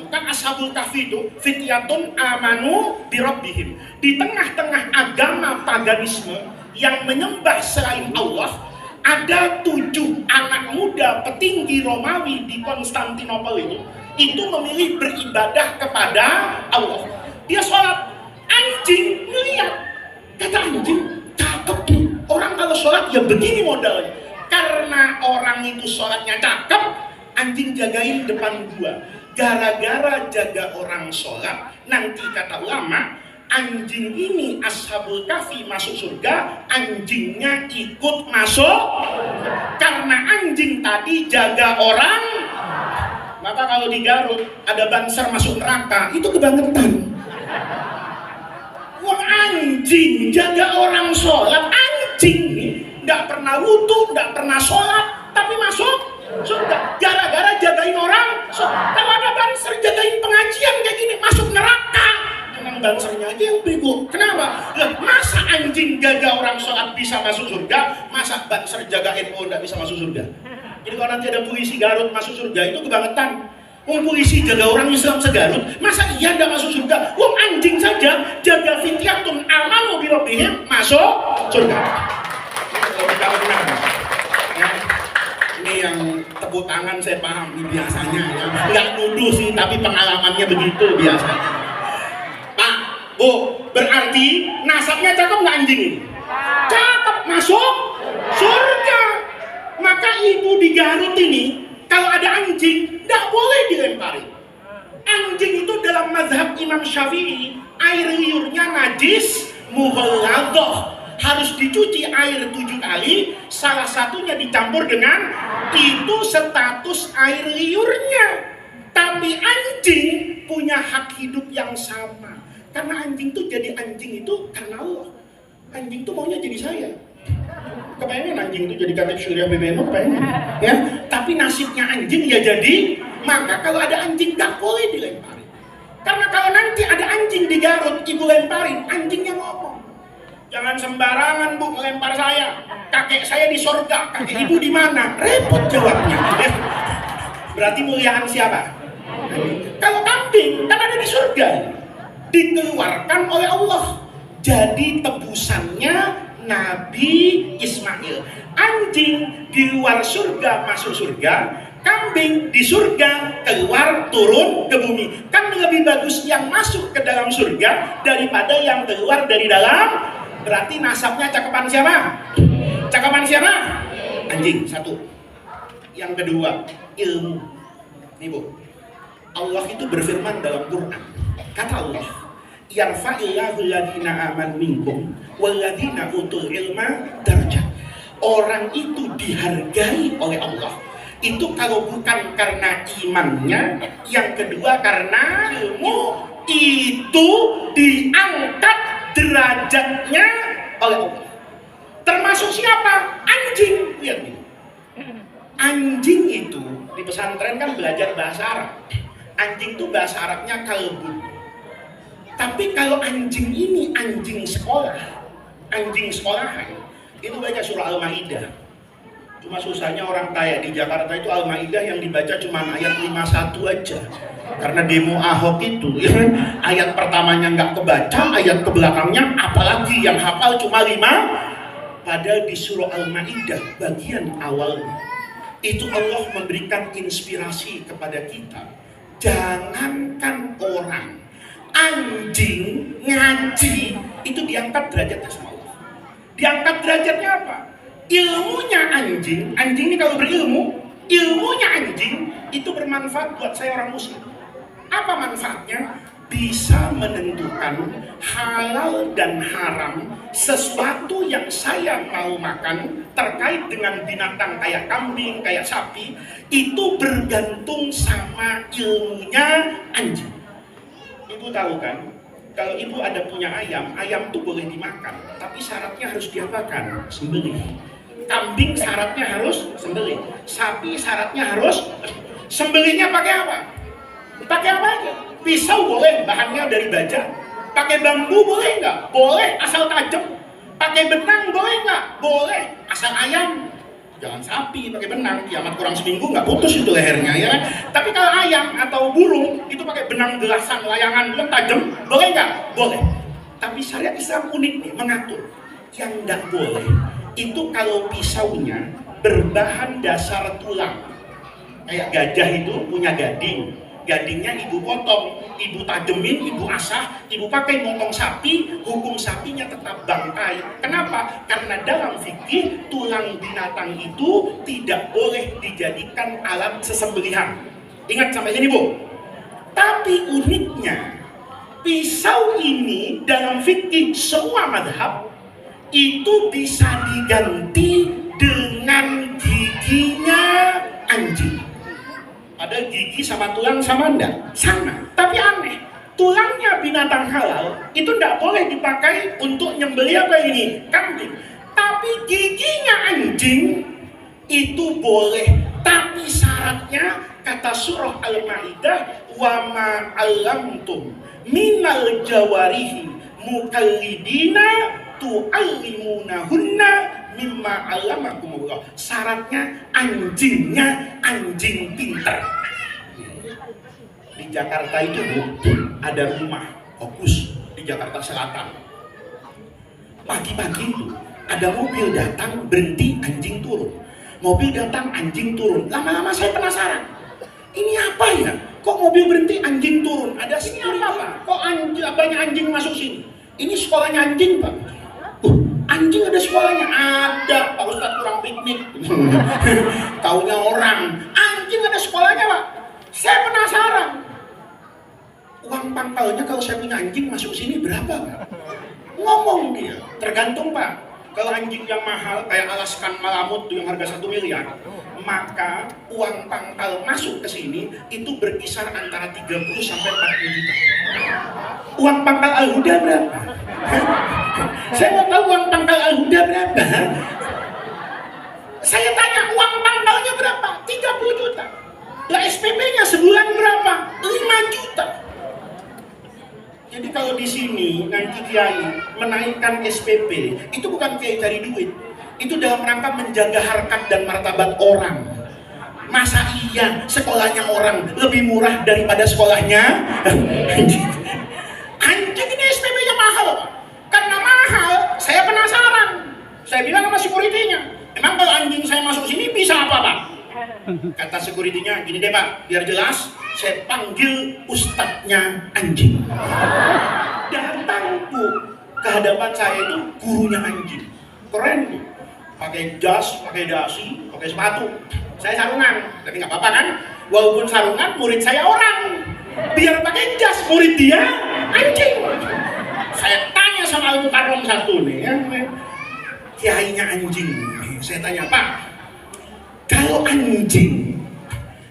tuh kan ashabul kahfi itu fityatun amanu bi rabbihim. Di tengah-tengah agama paganisme yang menyembah selain Allah, ada 7 anak muda petinggi Romawi di Konstantinopel itu memilih beribadah kepada Allah. Dia sholat, anjing ngelihat, kata anjing, cakep nih. Orang kalau sholat ya begini modalnya. Karena orang itu sholatnya cakep, anjing jagain depan gua. Gara-gara jaga orang sholat, nanti kata ulama, anjing ini ashabul kahfi masuk surga, anjingnya ikut masuk. Karena anjing tadi jaga orang. Maka kalau di Garut ada banser masuk neraka, itu kebangetan. Wah, anjing jaga orang sholat, anjing nih nggak pernah wudu, nggak pernah sholat, tapi masuk surga gara-gara jagain orang. Kalau ada banser jagain pengajian kayak gini, masuk neraka. Memang bansernya aja yang bego. Kenapa? Masa anjing jaga orang sholat bisa masuk surga, masa banser jaga NU nggak bisa masuk surga? Jadi kalau nanti ada polisi Garut masuk surga, itu kebangetan. Polisi jaga orang Islam segarut, masa iya nggak masuk surga? Wong anjing saja jaga fityatun amanu bi rabbihim masuk surga. Ini yang tepuk tangan saya paham, ini biasanya ya. Nggak nuduh sih, tapi pengalamannya begitu biasanya. Pak, Bu, berarti nasabnya cakep nggak anjing ini? Cakep, masuk surga. Maka ibu di Garut ini, kalau ada anjing, nggak boleh dilempari. Anjing itu dalam mazhab Imam Syafi'i, air liurnya najis, mughalladhah. Harus dicuci air 7 kali, salah satunya dicampur dengan itu status air liurnya. Tapi anjing punya hak hidup yang sama. Karena anjing itu jadi anjing itu karena Allah. Anjing itu maunya jadi saya. Kepengen anjing itu jadi Katib Syuriah PBNU, kepengen. Ya, tapi nasibnya anjing ya jadi. Maka kalau ada anjing gak boleh dilempari. Karena kalau nanti ada anjing di Garut, ibu lemparin, anjingnya ngomong, jangan sembarangan Bu melempar saya. Kakek saya di surga, kakek ibu di mana? Repot jawabnya. Berarti muliaan siapa? Kalau kambing kan ada di surga, dikeluarkan oleh Allah. Jadi tebusannya Nabi Ismail. Anjing di luar surga masuk surga, kambing di surga keluar turun ke bumi. Kan lebih bagus yang masuk ke dalam surga daripada yang keluar dari dalam. Berarti nasabnya cakepan siapa? Cakepan siapa? Anjing, satu. Yang kedua, ilmu. Nih Bu, Allah itu berfirman dalam Quran. Kata Allah, yarfa'illahu alladhina amanu minkum walladhina utul ilma darajat. Orang itu dihargai oleh Allah. Itu kalau bukan karena imannya, yang kedua karena ilmu, itu diangkat derajatnya oleh Allah. Termasuk siapa? Anjing. Lihat nih. Anjing itu di pesantren kan belajar bahasa Arab. Anjing itu bahasa Arabnya kalbun. Tapi kalau anjing ini anjing sekolah, anjing sekolahan, itu baca surah Al-Maidah. Cuma susahnya orang kaya di Jakarta itu Al-Maidah yang dibaca cuma ayat 51 aja. Karena demo Ahok itu ya, ayat pertamanya nggak kebaca, ayat kebelakangnya apalagi yang hafal cuma 5. Padahal di surah Al-Maidah bagian awalnya itu Allah memberikan inspirasi kepada kita. Jangankan orang, anjing ngaji itu diangkat derajatnya sama Allah. Diangkat derajatnya apa? Ilmunya anjing, anjing ini kalau berilmu, ilmunya anjing itu bermanfaat buat saya orang muslim. Apa manfaatnya? Bisa menentukan halal dan haram sesuatu yang saya mau makan terkait dengan binatang kayak kambing, kayak sapi, itu bergantung sama ilmunya anjing. Ibu tahu kan? Kalau ibu ada punya ayam, ayam tuh boleh dimakan, tapi syaratnya harus diapakan? Sembelih. Kambing syaratnya harus sembelih, sapi syaratnya harus sembelihnya pakai apa? Pakai apa aja? Pisau boleh, bahannya dari baja. Pakai bambu boleh nggak? Boleh, asal tajam. Pakai benang boleh nggak? Boleh, asal ayam. Jangan sapi pakai benang, kiamat kurang seminggu nggak putus itu lehernya ya kan? Tapi kalau ayam atau burung itu pakai benang gelasan, layangan belum tajam, boleh nggak? Boleh. Tapi syariat Islam unik nih, mengatur. Yang nggak boleh itu kalau pisaunya berbahan dasar tulang. Kayak gajah itu punya gading, gadingnya ibu potong, ibu tajemin, ibu asah, ibu pakai motong sapi, hukum sapinya tetap bangkai. Kenapa? Karena dalam fikih tulang binatang itu tidak boleh dijadikan alat sesembelihan. Ingat sampai sini Bu. Tapi uniknya pisau ini dalam fikih semua madhab itu bisa diganti dengan giginya anjing. Ada gigi sama tulang sama enggak? Sama. Tapi aneh, tulangnya binatang halal itu enggak boleh dipakai untuk nyembelih apa ini? Kambing. Tapi giginya anjing itu boleh. Tapi syaratnya kata surah Al-Maidah, wa ma 'allamtum minal jawarihi mukallibina tu'allimunahunna mimma 'allamakumullah. Syaratnya anjingnya anjing pintar. Di Jakarta itu Bu, ada rumah Fokus di Jakarta Selatan. Pagi-pagi itu ada mobil datang, berhenti, anjing turun. Mobil datang, anjing turun. Lama-lama saya penasaran. Ini apa ya? Kok mobil berhenti, anjing turun? Ada sini apa Pak? Kok banyak anjing masuk sini? Ini sekolahnya anjing Pak. Anjing ada sekolahnya? Ada, Pak Ustadz kurang piknik. Taunya orang. Anjing ada sekolahnya Pak. Saya penasaran. Uang pangkalnya kalau saya punya anjing masuk sini berapa Pak? Ngomong dia, tergantung Pak. Kalau anjing yang mahal kayak Alaskan Malamut yang harga 1 miliar, maka uang pangkal masuk ke sini itu berkisar antara 30 sampai 40 juta. Uang pangkal Al-Huda berapa? Saya mau tahu uang pangkal Al-Huda berapa? Saya tanya uang pangkalnya berapa? 30 juta. Lah SPP-nya sebulan berapa? 5 juta. Jadi kalau di sini nanti kiai menaikkan SPP, itu bukan kiai cari duit. Itu dalam rangka menjaga harkat dan martabat orang. Masa iya sekolahnya orang lebih murah daripada sekolahnya anjing? Ini SPP-nya mahal Pak. Karena mahal, saya penasaran. Saya bilang sama security-nya, emang kalau anjing saya masuk sini bisa apa Pak? Kata security-nya, gini deh Pak, biar jelas, saya panggil ustadznya anjing. Datang Bu ke hadapan saya itu gurunya anjing. Keren Bu. Pakai jas, pakai dasi, pakai sepatu. Saya sarungan, tapi nggak apa-apa kan? Walaupun sarungan, murid saya orang. Biar pakai jas, murid dia anjing. Saya tanya sama Al-Mukarram satu nih, ya, kiainya anjing. Saya tanya, Pak, kalau anjing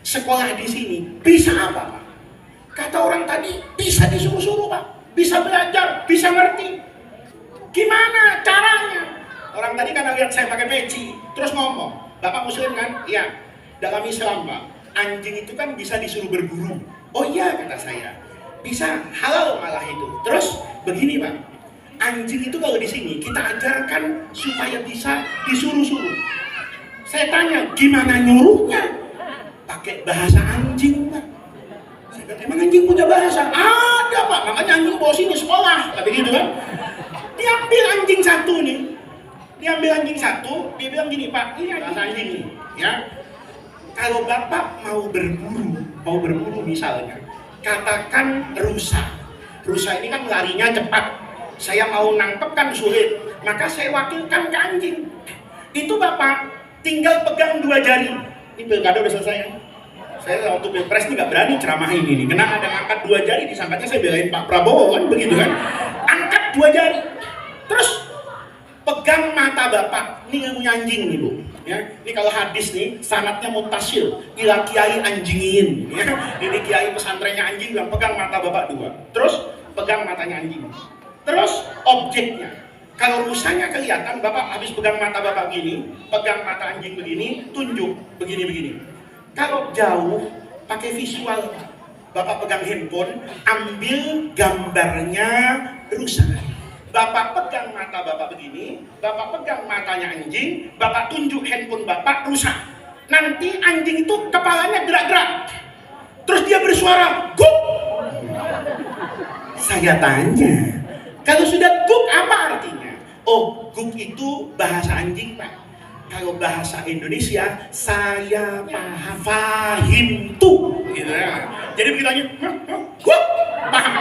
sekolah di sini bisa apa Pak? Kata orang tadi bisa disuruh-suruh Pak, bisa belajar, bisa ngerti. Gimana caranya? Orang tadi karena lihat saya pakai peci, terus ngomong, Bapak Muslim kan? Iya. Dalam Islam Pak, anjing itu kan bisa disuruh berguru. Oh iya kata saya, bisa halal malah itu. Terus begini Pak, anjing itu kalau di sini kita ajarkan supaya bisa disuruh-suruh. Saya tanya, gimana nyuruhnya? Pakai bahasa anjing, Pak. Saya bilang, emang anjing punya bahasa? Ada, Pak, makanya anjing bawa sini sekolah, tapi gitu kan. Diambil anjing satu nih, dia bilang gini, Pak, ini bahasa anjing nih, ya. Kalau Bapak mau berburu misalnya, katakan rusa. Rusa ini kan larinya cepat, saya mau nangkep kan sulit, maka saya wakilkan ke anjing. Itu Bapak tinggal pegang 2 jari. Ini pilkada udah selesai ya. Saya waktu pilpres ini nggak berani ceramahin ini, karena ada angkat 2 jari, disangkanya saya belain Pak Prabowo kan begitu kan. Angkat 2 jari, terus pegang mata Bapak. Ini ilmunya anjing nih Bu. Ya, ini kalau hadis nih sanadnya mutasil, ila kiai anjingin. Ya. Ini kiai pesantrennya anjing bilang pegang mata Bapak 2, terus pegang matanya anjing. Terus objeknya, kalau rusanya kelihatan, Bapak habis pegang mata Bapak gini, pegang mata anjing begini, tunjuk begini-begini. Kalau jauh, pakai visual. Bapak pegang handphone, ambil gambarnya rusa. Bapak pegang mata Bapak begini, Bapak pegang matanya anjing, Bapak tunjuk handphone Bapak rusak. Nanti anjing itu kepalanya gerak-gerak. Terus dia bersuara, guk. Saya tanya, kalau sudah guk apa artinya? Oh, guk itu bahasa anjing, Pak. Kalau bahasa Indonesia, saya paham tuh. Gitu ya. Jadi begitu aja, guk, paham.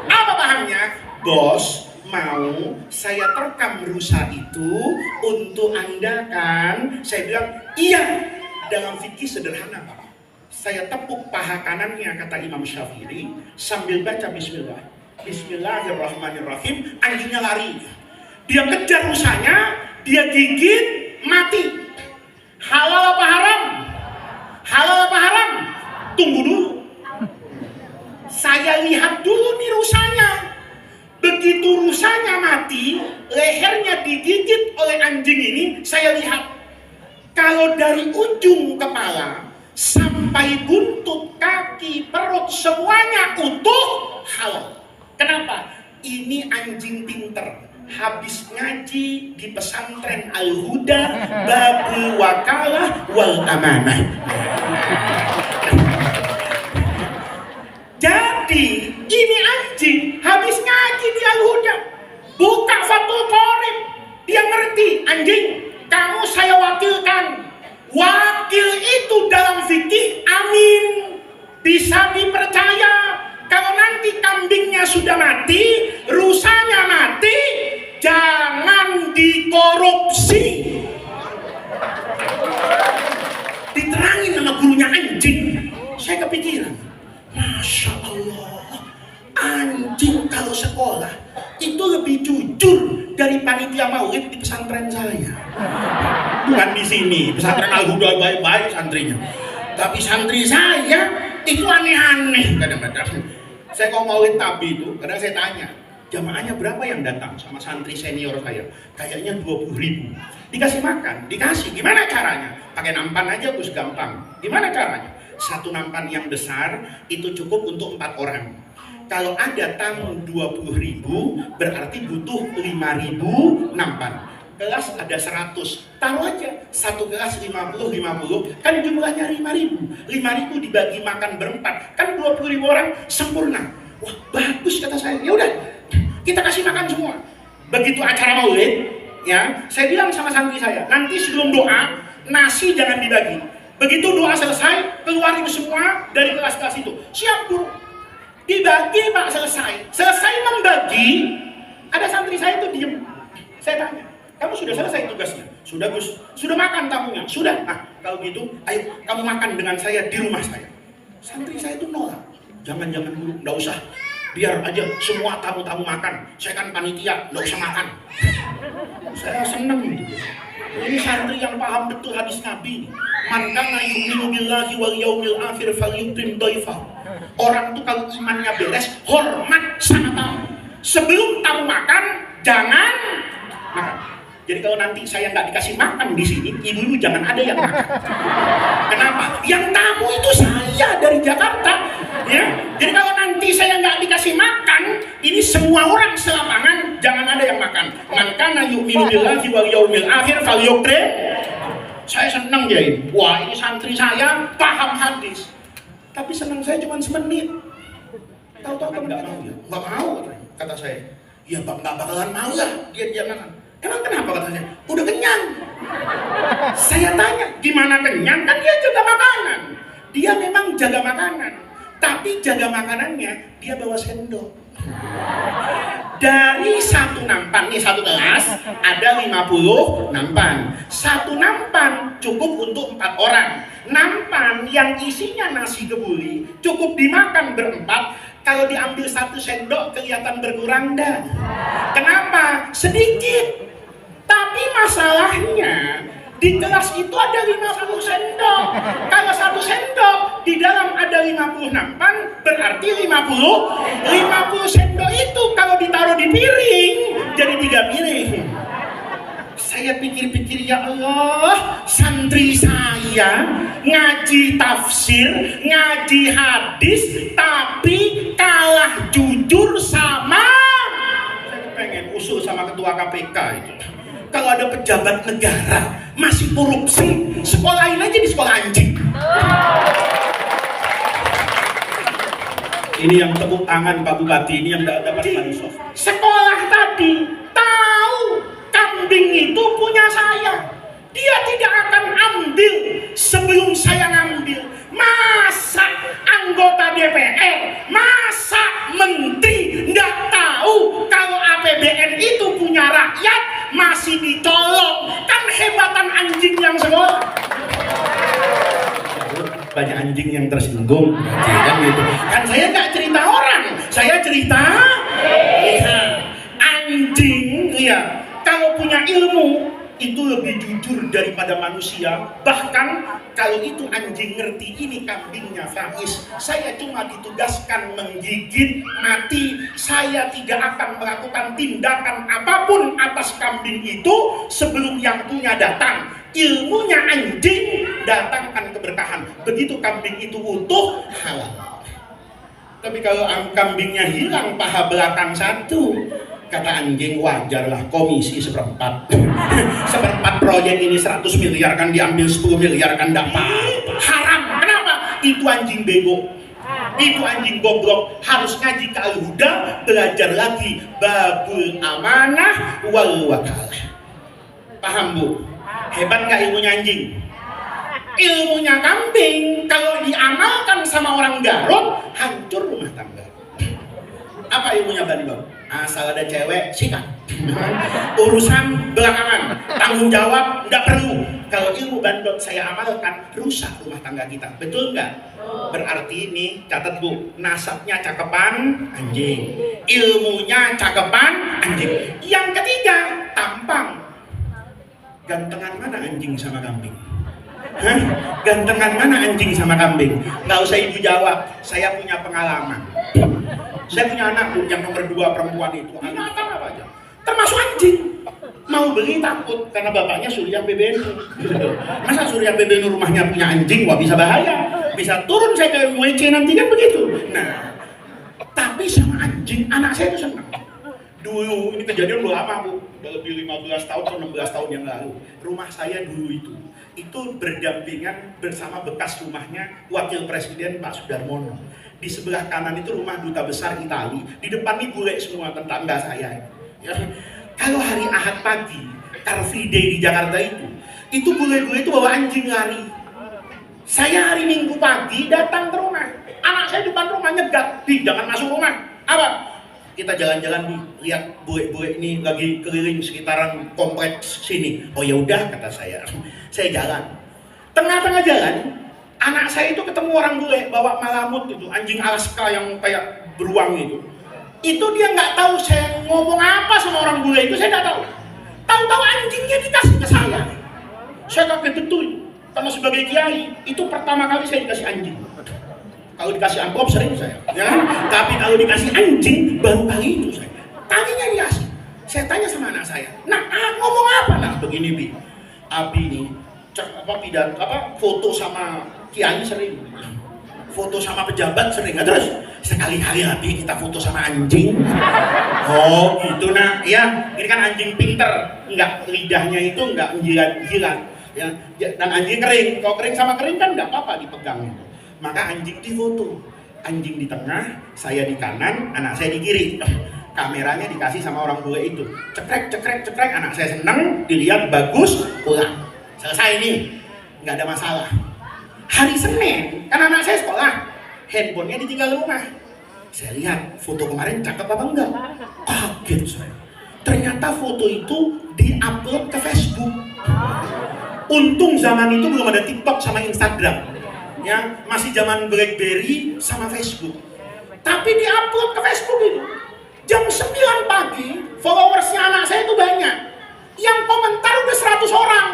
Apa pahamnya? Bos, mau saya terekam rusa itu untuk Anda kan? Saya bilang, iya. Dalam fikih sederhana, Pak. Saya tepuk paha kanannya, kata Imam Syafi'i, sambil baca bismillah. Bismillahirrahmanirrahim, anjingnya lari. Dia kejar rusanya, dia gigit, mati. Halal apa haram? Halal apa haram? Tunggu dulu. Saya lihat dulu nih rusanya. Begitu rusanya mati, lehernya digigit oleh anjing ini, saya lihat. Kalau dari ujung kepala sampai buntut, kaki, perut, semuanya utuh, halal. Kenapa? Ini anjing pinter. Habis ngaji di pesantren Al-Huda, babul wakalah wal amanah. Jadi ini anjing habis ngaji di Al-Huda, buka Fathul Qorib, dia ngerti, anjing, kamu saya wakilkan. Wakil itu dalam fikih amin, bisa dipercaya. Kalau nanti kambingnya sudah mati, rusanya mati, jangan dikorupsi. Diterangin sama gurunya anjing. Saya kepikiran, Masya Allah, anjing kalau sekolah itu lebih jujur dari panitia maulid di pesantren saya. Bukan di sini, pesantren Al-Huda baik-baik santrinya. Tapi santri saya itu aneh-aneh kadang-kadang. Saya kalau maulid Nabi itu, kadang saya tanya, jamaahnya berapa yang datang sama santri senior saya? Kayaknya 20.000. Dikasih makan, dikasih. Gimana caranya? Pakai nampan aja Gus, gampang. Gimana caranya? Satu nampan yang besar itu cukup untuk 4 orang. Kalau ada tamu 20.000, berarti butuh 5.000 nampan. Kelas ada 100, taruh aja satu kelas 50, kan jumlahnya 5.000. 5.000 dibagi makan berempat, kan 20.000 orang, sempurna. Wah bagus kata saya. Ya udah, kita kasih makan semua. Begitu acara maulid, ya, saya bilang sama santri saya, nanti sebelum doa nasi jangan dibagi. Begitu doa selesai, keluarin semua dari kelas-kelas itu. Siap guru. Dibagi Pak, selesai. Selesai membagi, ada santri saya itu diem. Saya tanya, kamu sudah selesai tugasnya? Sudah Gus. Sudah makan tamunya? Sudah. Nah, kalau gitu, ayo kamu makan dengan saya di rumah saya. Santri saya itu nolak. Jangan dulu, nggak usah. Biar aja semua tamu-tamu makan. Saya kan panitia, nggak usah makan. Saya seneng gitu. Ini santri yang paham betul hadis Nabi. Man kana yu'minu billahi wal yaumil akhir falyukrim dhaifah. Orang tuh kalau imannya beres, hormat sama tamu. Sebelum tamu makan, jangan makan. Jadi kalau nanti saya nggak dikasih makan di sini, ibu-ibu jangan ada yang makan. Kenapa? Yang tamu itu saya dari Jakarta, ya. Jadi kalau nanti saya nggak dikasih makan, ini semua orang selapangan jangan ada yang makan. Man kana yu'minu billahi wal yaumil akhir falyukrim. Saya senang Kiai. Wah, ini santri saya paham hadis. Tapi senang saya cuma semenit. Tahu-tahu teman nggak mau ya? Nggak mau kata saya. Ya bang, nggak bakalan mau lah dia makan. Emang kenapa kata saya? Udah kenyang. Saya tanya, gimana kenyang? Kan dia jaga makanan. Dia memang jaga makanan. Tapi jaga makanannya, dia bawa sendok. Dari satu nampan, nih satu gelas, ada 50 nampan. Satu nampan cukup untuk 4 orang. Nampan yang isinya nasi kebuli cukup dimakan berempat. Kalau diambil 1 sendok kelihatan berkurang dah. Kenapa? Sedikit. Tapi masalahnya di gelas itu ada 50 sendok. Kalau 1 sendok di dalam ada 50 nampan, berarti 50 sendok itu kalau ditaruh di piring jadi 3 piring. Saya pikir-pikir, ya Allah, santri saya ngaji tafsir, ngaji hadis, tapi kalah jujur sama, saya pengen usul sama ketua KPK itu. Kalau ada pejabat negara masih korupsi, sekolahin aja di sekolah anjing. Ini yang tepuk tangan Pak Bupati, ini yang dapat bansos. Sekolah tadi tahu kambing itu punya saya. Dia tidak akan ambil sebelum saya ngambil. Masa anggota DPR, masa menteri nggak tahu kalau APBN itu punya rakyat masih dicolong? Kan hebatan anjing yang sekolah. Banyak anjing yang tersinggung, kan gitu. Kan saya nggak cerita orang, saya cerita anjing. Ya, kalau punya ilmu itu lebih jujur daripada manusia. Bahkan kalau itu anjing ngerti ini kambingnya Faiz, saya cuma ditugaskan menggigit mati. Saya tidak akan melakukan tindakan apapun atas kambing itu sebelum yang punya datang. Ilmunya anjing, datangkan keberkahan. Begitu kambing itu utuh, halal. Tapi kalau kambingnya hilang paha belakang 1, kata anjing, wajarlah komisi 1/4. 1/4 proyek ini 100 miliar kan diambil 10 miliar kan enggak apa-apa. Haram. Kenapa? Itu anjing bego. Itu anjing goblok. Harus ngaji ke Al-Huda, belajar lagi babul amanah wal wakalah. Paham Bu? Hebat gak ilmunya anjing? Ilmunya kambing kalau diamalkan sama orang Garut, hancur rumah tangga. Apa ilmunya Bani Bang? Asal ada cewek, sikat. Urusan belakangan, tanggung jawab nggak perlu. Kalau ilmu bandot saya amalkan, rusak rumah tangga kita. Betul nggak? Berarti ini catat Bu, nasabnya cakepan anjing, ilmunya cakepan anjing. Yang ketiga, tampang. Gantengan mana anjing sama kambing? Hah? Gantengan mana anjing sama kambing? Nggak usah ibu jawab, saya punya pengalaman. Saya punya anak Bu, yang nomor 2 perempuan itu. Anak apa aja? Termasuk anjing. Mau beli takut karena bapaknya Surya PBNU. Masa Surya PBNU rumahnya punya anjing? Wah, bisa bahaya. Bisa turun saya ke WC nanti kan begitu. Nah, tapi sama anjing anak saya itu senang. Dulu ini kejadian udah lama Bu, udah lebih 15 tahun atau 16 tahun yang lalu. Rumah saya dulu itu berdampingan bersama bekas rumahnya Wakil Presiden Pak Sudarmono. Di sebelah kanan itu rumah Duta Besar Itali, di depan ini bule semua tetangga saya. Ya. Kalau hari Ahad pagi, Car Free Day di Jakarta itu bule-bule itu bawa anjing lari. Saya hari Minggu pagi datang ke rumah, anak saya depan rumah nyegat, jangan masuk rumah. Apa? Kita jalan-jalan lihat bule-bule ini lagi keliling sekitaran kompleks sini. Oh ya udah kata saya jalan. Tengah-tengah jalan, anak saya itu ketemu orang bule bawa malamut itu, anjing Alaska yang kayak beruang itu. Itu dia nggak tahu saya ngomong apa sama orang bule itu, saya nggak tahu. Tahu-tahu anjingnya dikasih ke saya. Saya kaget betul. Karena sebagai kiai itu pertama kali saya dikasih anjing. Kalau dikasih amplop sering saya, ya. Tapi kalau dikasih anjing baru kali itu saya. Tadinya dikasih. Saya tanya sama anak saya, nah ngomong apa? Nah begini Bi, Abi nih, foto sama kiai sering, foto sama pejabat sering. Nah, terus sekali-kali Abi kita foto sama anjing. Oh gitu nah, ya. Ini kan anjing pinter, nggak lidahnya itu nggak jilat-jilat. Dan anjing kering. Kalau kering sama kering kan nggak apa-apa dipegang. Maka anjing difoto. Anjing di tengah, saya di kanan, anak saya di kiri. Kameranya dikasih sama orang tua itu. Cekrek, anak saya seneng, dilihat bagus, pulang. Selesai nih, nggak ada masalah. Hari Senin, kan anak saya sekolah, handphonenya ditinggal rumah. Saya lihat foto kemarin cakep apa enggak? Kaget saya. Ternyata foto itu diupload ke Facebook. Untung zaman itu belum ada TikTok sama Instagram. Ya, masih zaman BlackBerry sama Facebook. Tapi diupload ke Facebook itu. Jam 9 pagi, followersnya anak saya itu banyak. Yang komentar udah 100 orang.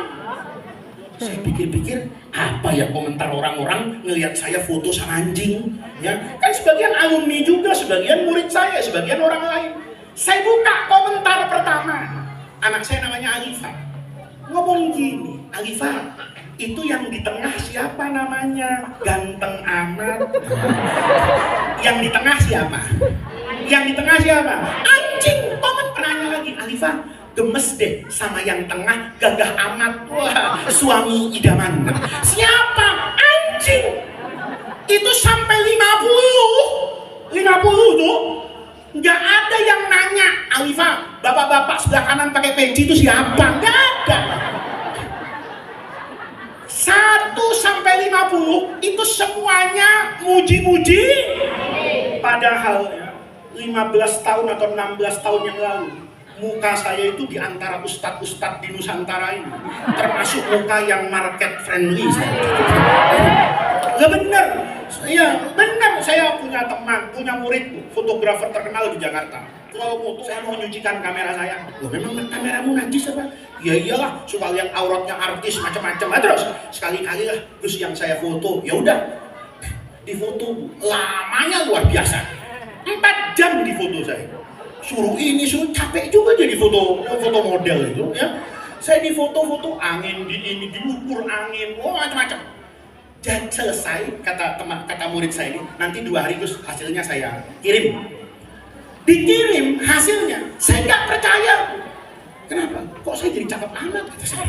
Saya pikir-pikir, apa ya komentar orang-orang ngelihat saya foto sama anjing? Ya, kan sebagian alumni juga, sebagian murid saya, sebagian orang lain. Saya buka komentar pertama. Anak saya namanya Alifa. Ngomong gini, Alifa, itu yang di tengah siapa namanya? Ganteng amat. Yang di tengah siapa? Yang di tengah siapa? Anjing. Komen penanya lagi, Alifa, gemes deh sama yang tengah, gagah amat. Wah, suami idaman. Siapa? Anjing. Itu sampai 50 tuh. Nggak ada yang nanya, Alifa, bapak-bapak sebelah kanan pakai peci itu siapa? Nggak ada. 1 sampai 50 itu semuanya muji-muji. Padahal ya, 15 tahun atau 16 tahun yang lalu, muka saya itu di antara ustadz-ustadz di Nusantara ini, termasuk muka yang market friendly. Gak bener, ya bener. Saya punya teman, punya murid, fotografer terkenal di Jakarta. Kalau foto saya mau nyucikan kamera saya, loh memang kameramu najis apa? Ya iyalah, suka lihat auratnya artis macam-macam. Terus sekali-kali lah, terus yang saya foto, ya udah difoto, lamanya luar biasa. 4 jam di foto saya. Suruh ini, suruh capek juga jadi foto model itu ya. Saya di foto-foto angin di ini, diukur angin, macam-macam. Dan selesai, kata murid saya ini, nanti 2 hari terus hasilnya saya kirim. Dikirim hasilnya, saya nggak percaya. Kenapa? Kok saya jadi cakep amat? Kata saya.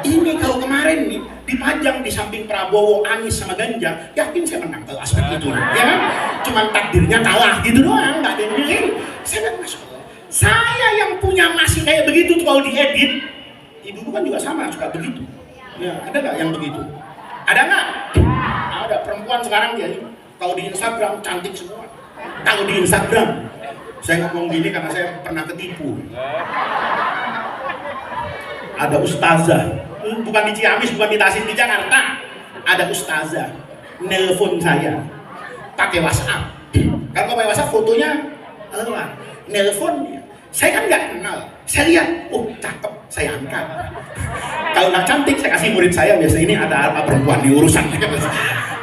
Ini kalau kemarin nih dipajang di samping Prabowo, Anies sama Ganjar, yakin saya menang kalau aspek itu, ya kan? Cuman takdirnya kalah gitu doang, nggak ada yang bikin. Saya nggak masuk. Saya yang punya masih kayak begitu tuh kalau diedit. Ibu kan juga sama, suka begitu. Ya, ada nggak yang begitu? Ada nggak? Ada perempuan sekarang dia. Kalau di Instagram cantik semua. Kalau di Instagram, saya ngomong gini karena saya pernah ketipu. Ada ustazah, bukan di Ciamis, bukan di Tasik, di Jakarta. Ada ustazah nelpon saya pakai WhatsApp. Kalau pakai WhatsApp fotonya keluar. Nelpon dia. Saya kan nggak kenal. Saya lihat, oh cakep, saya angkat. Kalau nggak cantik, saya kasih murid saya. Biasa ini ada apa perempuan di urusan.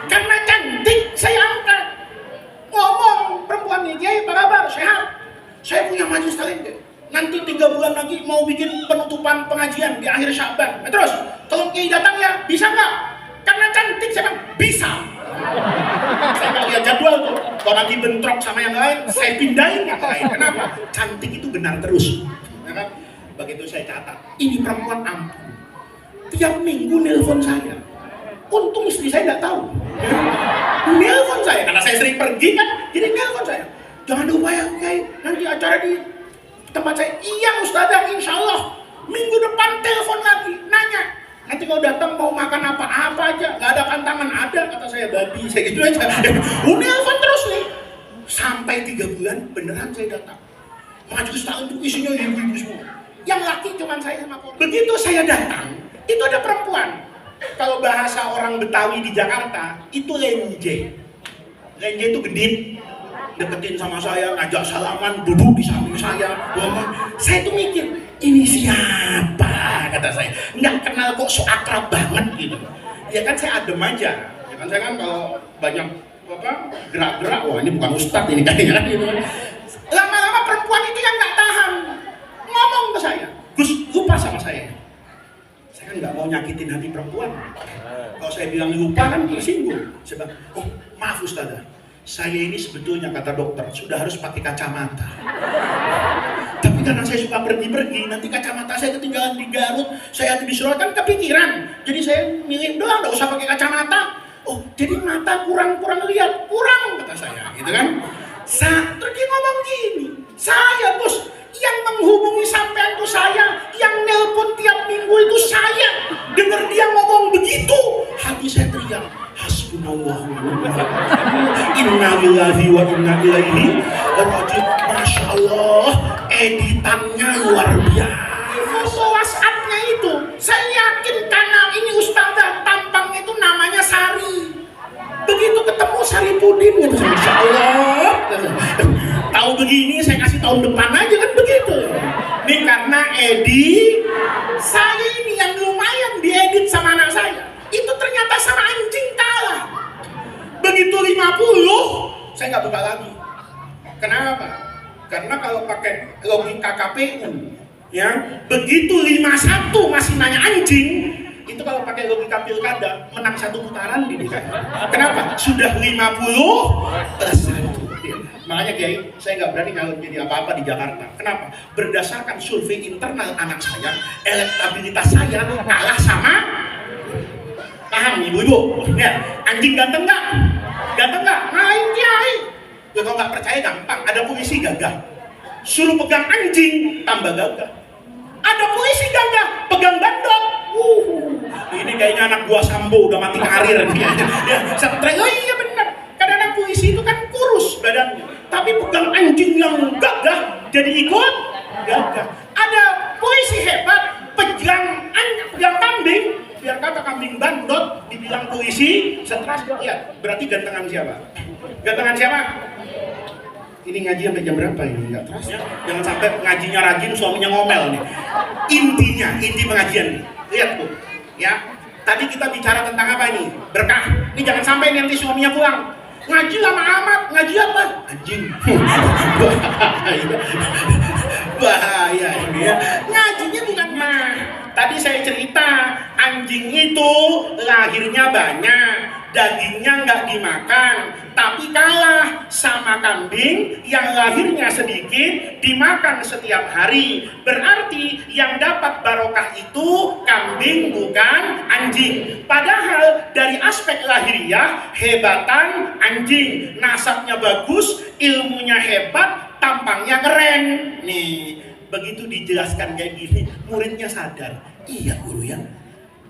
Karena cantik, saya angkat. Ngomong perempuan ini, Kiai apa kabar? Sehat. Saya punya majelis taklim. Nanti 3 bulan lagi mau bikin penutupan pengajian di akhir Sya'ban. Terus, tolong Kiai datang ya, bisa nggak? Karena cantik, saya bilang, bisa. Saya nggak lihat jadwal tuh. Kalau nanti bentrok sama yang lain, saya pindahin yang lain. Kenapa? Cantik itu benar terus. Ya kan? Begitu saya catat, ini perempuan ampun. Tiap minggu nelpon saya. Untung istri saya nggak tahu. Nelpon saya, karena saya sering pergi kan, jadi nelpon saya. Jangan lupa ya, Kiai, nanti acara di tempat saya. Iya Ustazah, insya Allah. Minggu depan telepon lagi, nanya. Nanti kalau datang mau makan apa aja, nggak ada pantangan, ada, kata saya, babi, saya gitu aja. Nelpon terus nih. Sampai 3 bulan, beneran saya datang. Majelis taklim itu isinya ibu-ibu semua. Yang laki cuma saya sama Pak. Begitu saya datang, itu ada perempuan. Kalau bahasa orang Betawi di Jakarta, itu lenje. Lenje itu genit. Deketin sama saya, ngajak salaman, duduk di samping saya, ngomong. Saya tuh mikir, ini siapa? Kata saya, nggak kenal kok, so akrab banget gitu. Ya kan saya adem aja. Ya kan saya kan kalau banyak gerak-gerak, wah ini bukan ustadz ini kayaknya kan gitu. Lama-lama perempuan itu yang nggak tahan, ngomong ke saya, terus lupa sama saya. Saya kan nggak mau nyakitin hati perempuan. Kalau saya bilang lupa kan tersinggung. Saya bilang, oh maaf Ustazah, saya ini sebetulnya kata dokter sudah harus pakai kacamata. Tapi karena saya suka pergi-pergi, nanti kacamata saya ketinggalan di Garut, saya di Surabaya kan kepikiran. Jadi saya milih doang, nggak usah pakai kacamata. Oh, jadi mata kurang lihat, kurang kata saya, gitu kan? Terus dia ngomong gini, saya bos, yang menghubungi sampean itu saya, yang nelpon tiap minggu itu saya. Dengar dia ngomong begitu, hati saya teriak, hasbunallah wa ni'mal wakil. Inna lillahi wa inna ilaihi raji'un. Masya Allah, editannya luar biasa. Foto WhatsApp-nya itu, saya yakin karena ini ustazah tampangnya itu namanya Sari. Begitu ketemu Sari Pudin, gitu. Masya Allah. Tahu begini, saya kasih tahun depan aja kan begitu. Ini karena saya ini yang lumayan diedit sama anak saya. Itu ternyata sama anjing kalah. Begitu 50, saya nggak buka lagi. Kenapa? Karena kalau pakai logika KPU, ya begitu 51 masih nanya anjing, itu kalau pakai logika pilkada menang 1 putaran di DKI. Kenapa? Sudah 50+1. Makanya Kiai, saya nggak berani kalau jadi apa-apa di Jakarta. Kenapa? Berdasarkan survei internal anak saya, elektabilitas saya kalah sama, paham ibu-ibu? Ya, anjing ganteng nggak? Ganteng nggak? Main Kiai. Ya, kalau nggak percaya gampang, ada polisi gagah, suruh pegang anjing tambah gagah. Ada polisi gagah, pegang bandot. Ini kayaknya anak buah Sambo udah mati karir. Ya, oh iya benar. Kadang-kadang polisi itu kan kurus badannya, tapi pegang anjing yang gagah jadi ikut gagah. Ada polisi hebat pegang kambing, biar kata kambing bandot dibilang polisi stres. Ya, berarti gantengan siapa? Gantengan siapa? Ini ngaji sampai jam berapa ini? Enggak terus ya. Jangan sampai ngajinya rajin, suaminya ngomel nih. Inti pengajian nih. Lihat tuh, ya. Tadi kita bicara tentang apa ini? Berkah. Ini jangan sampai nanti suaminya pulang. Ngaji lama amat, ngaji apa? Anjing. Bahaya ini ya. Ngajinya bukan mah. Tadi saya cerita, anjing itu lahirnya banyak, dagingnya nggak dimakan, tapi kalah sama kambing yang lahirnya sedikit, dimakan setiap hari. Berarti yang dapat barokah itu kambing bukan anjing. Padahal dari aspek lahiriah, hebatan anjing, nasabnya bagus, ilmunya hebat, tampangnya keren. Nih, begitu dijelaskan kayak gini, muridnya sadar, iya guru ya,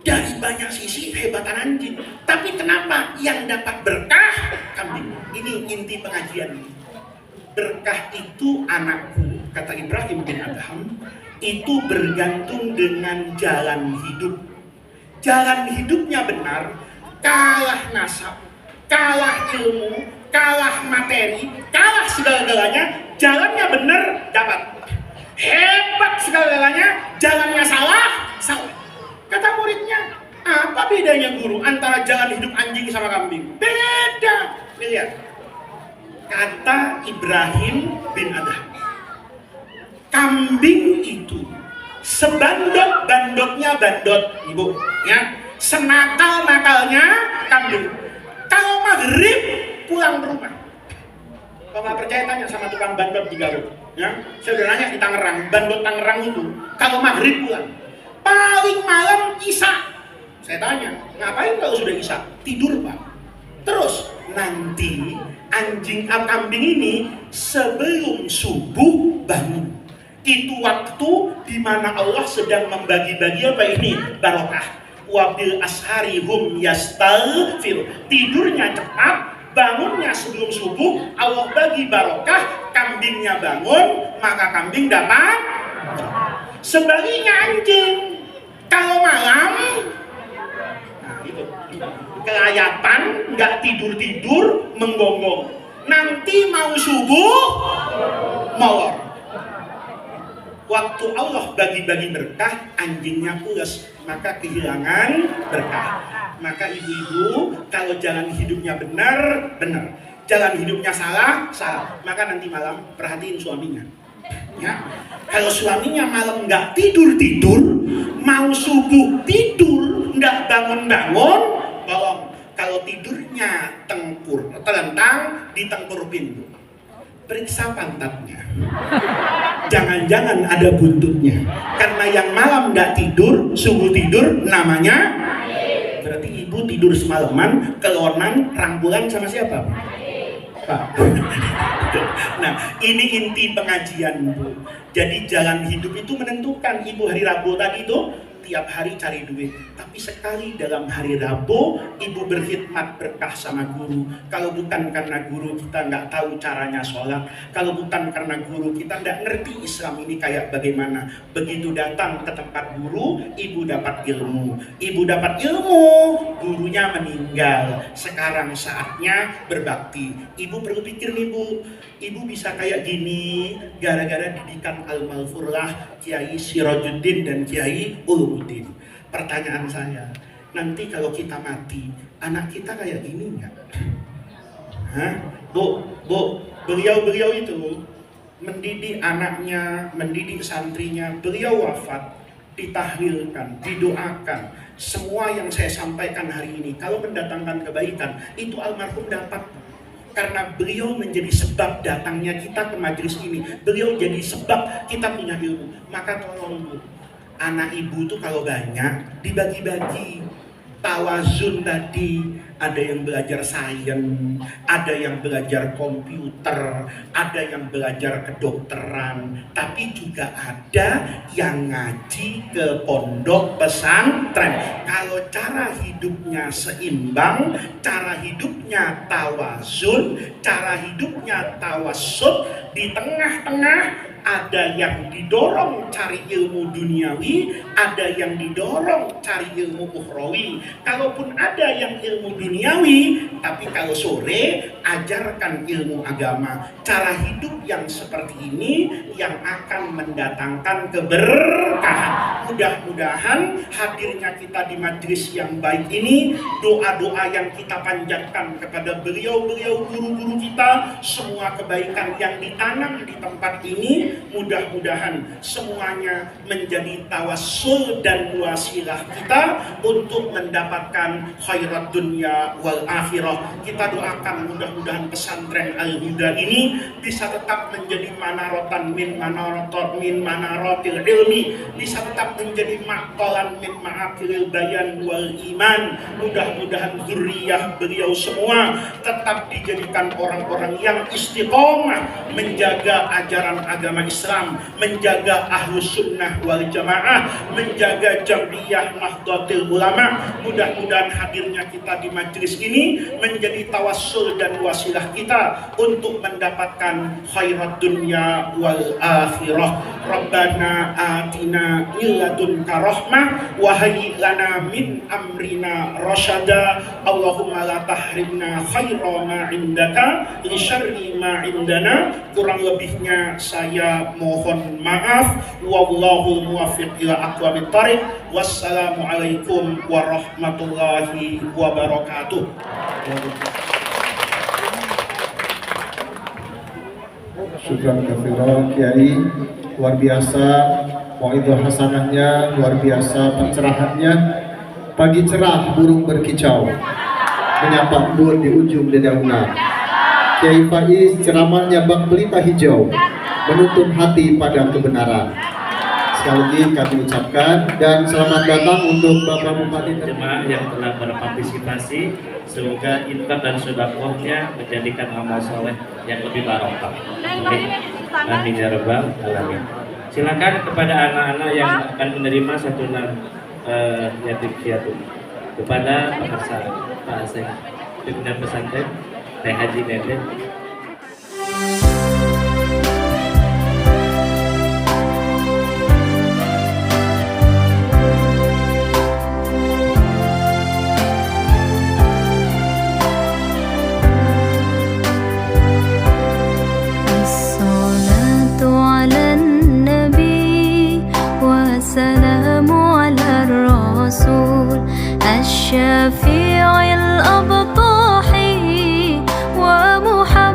dari banyak sisi hebatan anjing, tapi kenapa yang dapat berkah kambing? Ini inti pengajian. Berkah itu anakku, kata Ibrahim bin Adham, itu bergantung dengan jalan hidup. Jalan hidupnya benar, kalah nasab, kalah ilmu, kalah materi, kalah segala-galanya, jalannya benar dapat. Hebat segala-galanya, jalannya salah. Kata muridnya, apa bedanya guru antara jalan hidup anjing sama kambing? Beda. Lihat, kata Ibrahim bin Adham, kambing itu sebandot-bandotnya bandot, ibu, ya, senakal-nakalnya kambing. Kalau maghrib pulang ke rumah. Kalau nggak percaya tanya sama tukang bandot di Garut. Ya, saya udah nanya di Tangerang, bandot Tangerang itu kalau maghrib pulang, paling malam isya. Saya tanya, ngapain kalau sudah isya? Tidur pak. Terus nanti anjing kambing ini sebelum subuh bangun. Itu waktu di mana Allah sedang membagi-bagi apa ini? Barokah. Wabil ashari hum yastaghfir. Tidurnya cepat, bangunnya sebelum subuh, Allah bagi barokah, kambingnya bangun, maka kambing dapat. Sebaliknya anjing, kalau malam, nah itu, kelayapan, nggak tidur-tidur, menggonggong. Nanti mau subuh, molor. Waktu Allah bagi-bagi berkah, anjingnya pulas, maka kehilangan berkah. Maka ibu-ibu, kalau jalan hidupnya benar, benar. Jalan hidupnya salah, salah. Maka nanti malam perhatiin suaminya. Ya, kalau suaminya malam nggak tidur-tidur, mau subuh tidur, nggak bangun-bangun, tolong. Kalau tidurnya telentang, ditengkur pintu. periksa pantatnya. Jangan-jangan ada buntutnya. Karena yang malam nggak tidur, subuh tidur namanya. Berarti ibu tidur semalaman, kelonan, rangkulan sama siapa? Pak. Nah, ini inti pengajian, Bu. Jadi jalan hidup itu menentukan. Ibu hari Rabu tadi itu tiap hari cari duit, tapi sekali dalam hari Rabu ibu berkhidmat berkah sama guru. Kalau bukan karena guru kita nggak tahu caranya sholat, kalau bukan karena guru kita nggak ngerti Islam ini kayak bagaimana. Begitu datang ke tempat guru, ibu dapat ilmu. Ibu dapat ilmu, gurunya meninggal. Sekarang saatnya berbakti. Ibu perlu pikir nih Bu, ibu bisa kayak gini gara-gara didikan Al-Malfurlah Kiai Sirajuddin dan Kiai Ulumuddin. Pertanyaan saya, nanti kalau kita mati, anak kita kayak gini nggak? Hah? Bu, beliau itu mendidik anaknya, mendidik santrinya, beliau wafat, ditahlilkan, didoakan. Semua yang saya sampaikan hari ini, kalau mendatangkan kebaikan, itu almarhum dapat. Karena beliau menjadi sebab datangnya kita ke majelis ini. Beliau jadi sebab kita punya ilmu. Maka tolong Bu, anak ibu tuh kalau banyak dibagi-bagi. Tawazun tadi, ada yang belajar sains, ada yang belajar komputer, ada yang belajar kedokteran, tapi juga ada yang ngaji ke pondok pesantren. Kalau cara hidupnya seimbang, cara hidupnya tawazun, cara hidupnya tawassut, di tengah-tengah ada yang didorong cari ilmu duniawi, ada yang didorong cari ilmu ukhrawi. Kalaupun ada yang ilmu duniawi, tapi kalau sore ajarkan ilmu agama. Cara hidup yang seperti ini yang akan mendatangkan keberkahan. Mudah-mudahan hadirnya kita di majelis yang baik ini, doa-doa yang kita panjatkan kepada beliau-beliau guru-guru kita, semua kebaikan yang ditanam di tempat ini, mudah-mudahan semuanya menjadi tawassul dan wasilah kita untuk mendapatkan khairat dunia wal akhirah. Kita doakan mudah-mudahan pesantren Al-Huda ini bisa tetap menjadi manarotan min manarotil ilmi, bisa tetap menjadi maktolan min ma'akilil bayan wal iman. Mudah-mudahan zuriyah beliau semua tetap dijadikan orang-orang yang istiqomah menjaga ajaran agama Islam, menjaga ahlus sunnah wal jamaah, menjaga jam'iyah nahdlatul ulama. Mudah-mudahan hadirnya kita di majelis ini menjadi tawassul dan wasilah kita untuk mendapatkan khairat dunya wal akhirah. Rabbana atina min ladunka rahmah wa hayyi lana min amrina rasyada. Allahumma la tahrimna khaira ma indaka li syarri ma indana. Kurang lebihnya saya mohon maaf. Wallahu muwaffiq ila aqwamit thariq. Wassalamualaikum warahmatullahi wabarakatuh. Syukran katsiran Kiai, luar biasa mauidhah hasanahnya, luar biasa pencerahannya. Pagi cerah burung berkicau, menyapa embun di ujung dedaunan. Kiai Faiz ceramahnya bak pelita hijau, menuntun hati pada kebenaran. Sekali lagi kami ucapkan dan selamat datang untuk Bapak Bupati jemaah yang telah berpartisipasi. Semoga infak dan sedekahnya menjadikan amal soleh yang lebih barokah. Amin ya rabbal alamin. Silakan kepada anak-anak yang akan menerima santunan yatim piatu kepada Pak Aseng pimpinan pesantren Teh Haji Deden. الشفيع الأبطح ومحمد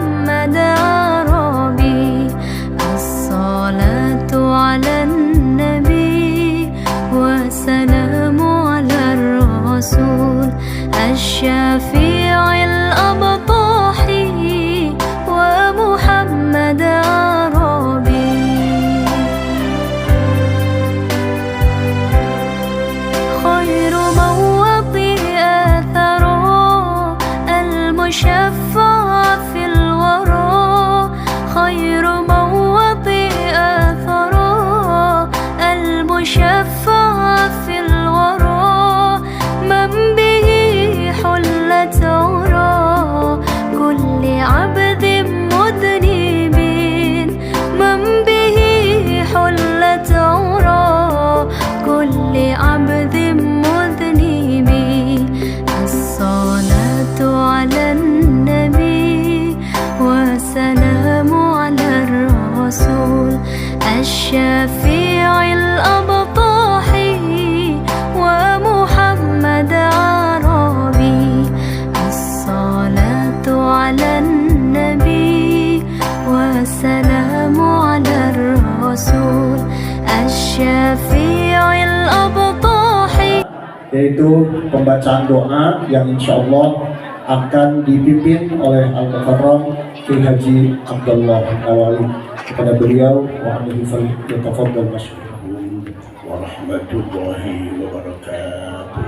المشفع في الورى خير من وطئ أثرا المشفع في الورى من به حلة عرى كل عبد مذنب من به حلة عرى كل عبد مذنب الصلاة على النبي والسلام على الرسول الشفيع الأبطاحي ومحمد عربي الصلاة على النبي والسلام على الرسول الشفيع الأبطاحي yaitu pembacaan doa yang insya Allah akan dipimpin oleh Al-Mukarram Kiai Haji Abdullah Nawali. Kepada beliau wa alaihi falyatafaddal masykuran. Warahmatullahi wabarakatuh.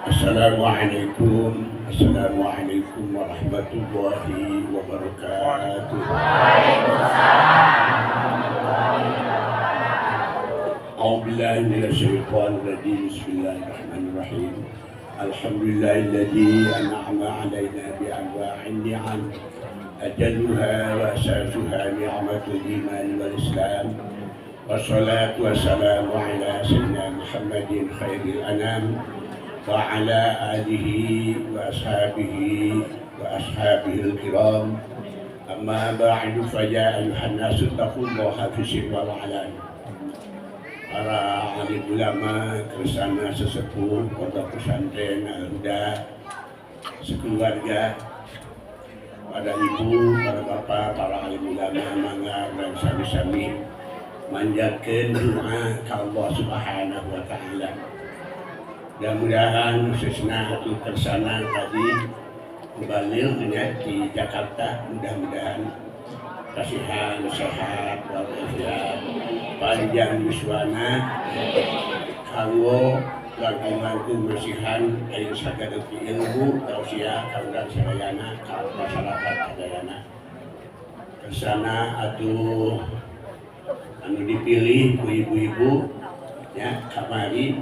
Assalamualaikum warahmatullahi wabarakatuh. A'udzubillahi minasyaitonir rajim. Bismillahirrahmanirrahim. Alhamdulillahilladzi an'ama 'alaina bi anwa'in ni'am ajalluha wa asasuha ni'matul iman wal islam. Wassalatu wassalamu ala sayyidina Muhammadin khairil anam wa ala alihi wa ashabihi al-kiram. Amma ba'du fa ya ayyuhan nasu taqullaha fi sirri wal 'alan. Para alim ulama, kersana sesepuh, pondok pesantren Al-Huda, sekeluarga, pada ibu, para bapak, para alim ulama, mangga dan sami-sami manjatkan doa ke Allah Subhanahu wa Ta'ala. Mudah-mudahan khususnya itu kersana tadi kembali di Jakarta, mudah-mudahan kasihan, sehat, walafiat, panjang yuswana, kanggo langkung-langkung masihan, ayo saged ilmu, tausiah, kaulan sadayana, ka masyarakat sadayana. Kesana atuh anu dipilih ku ibu-ibu, ya kamari,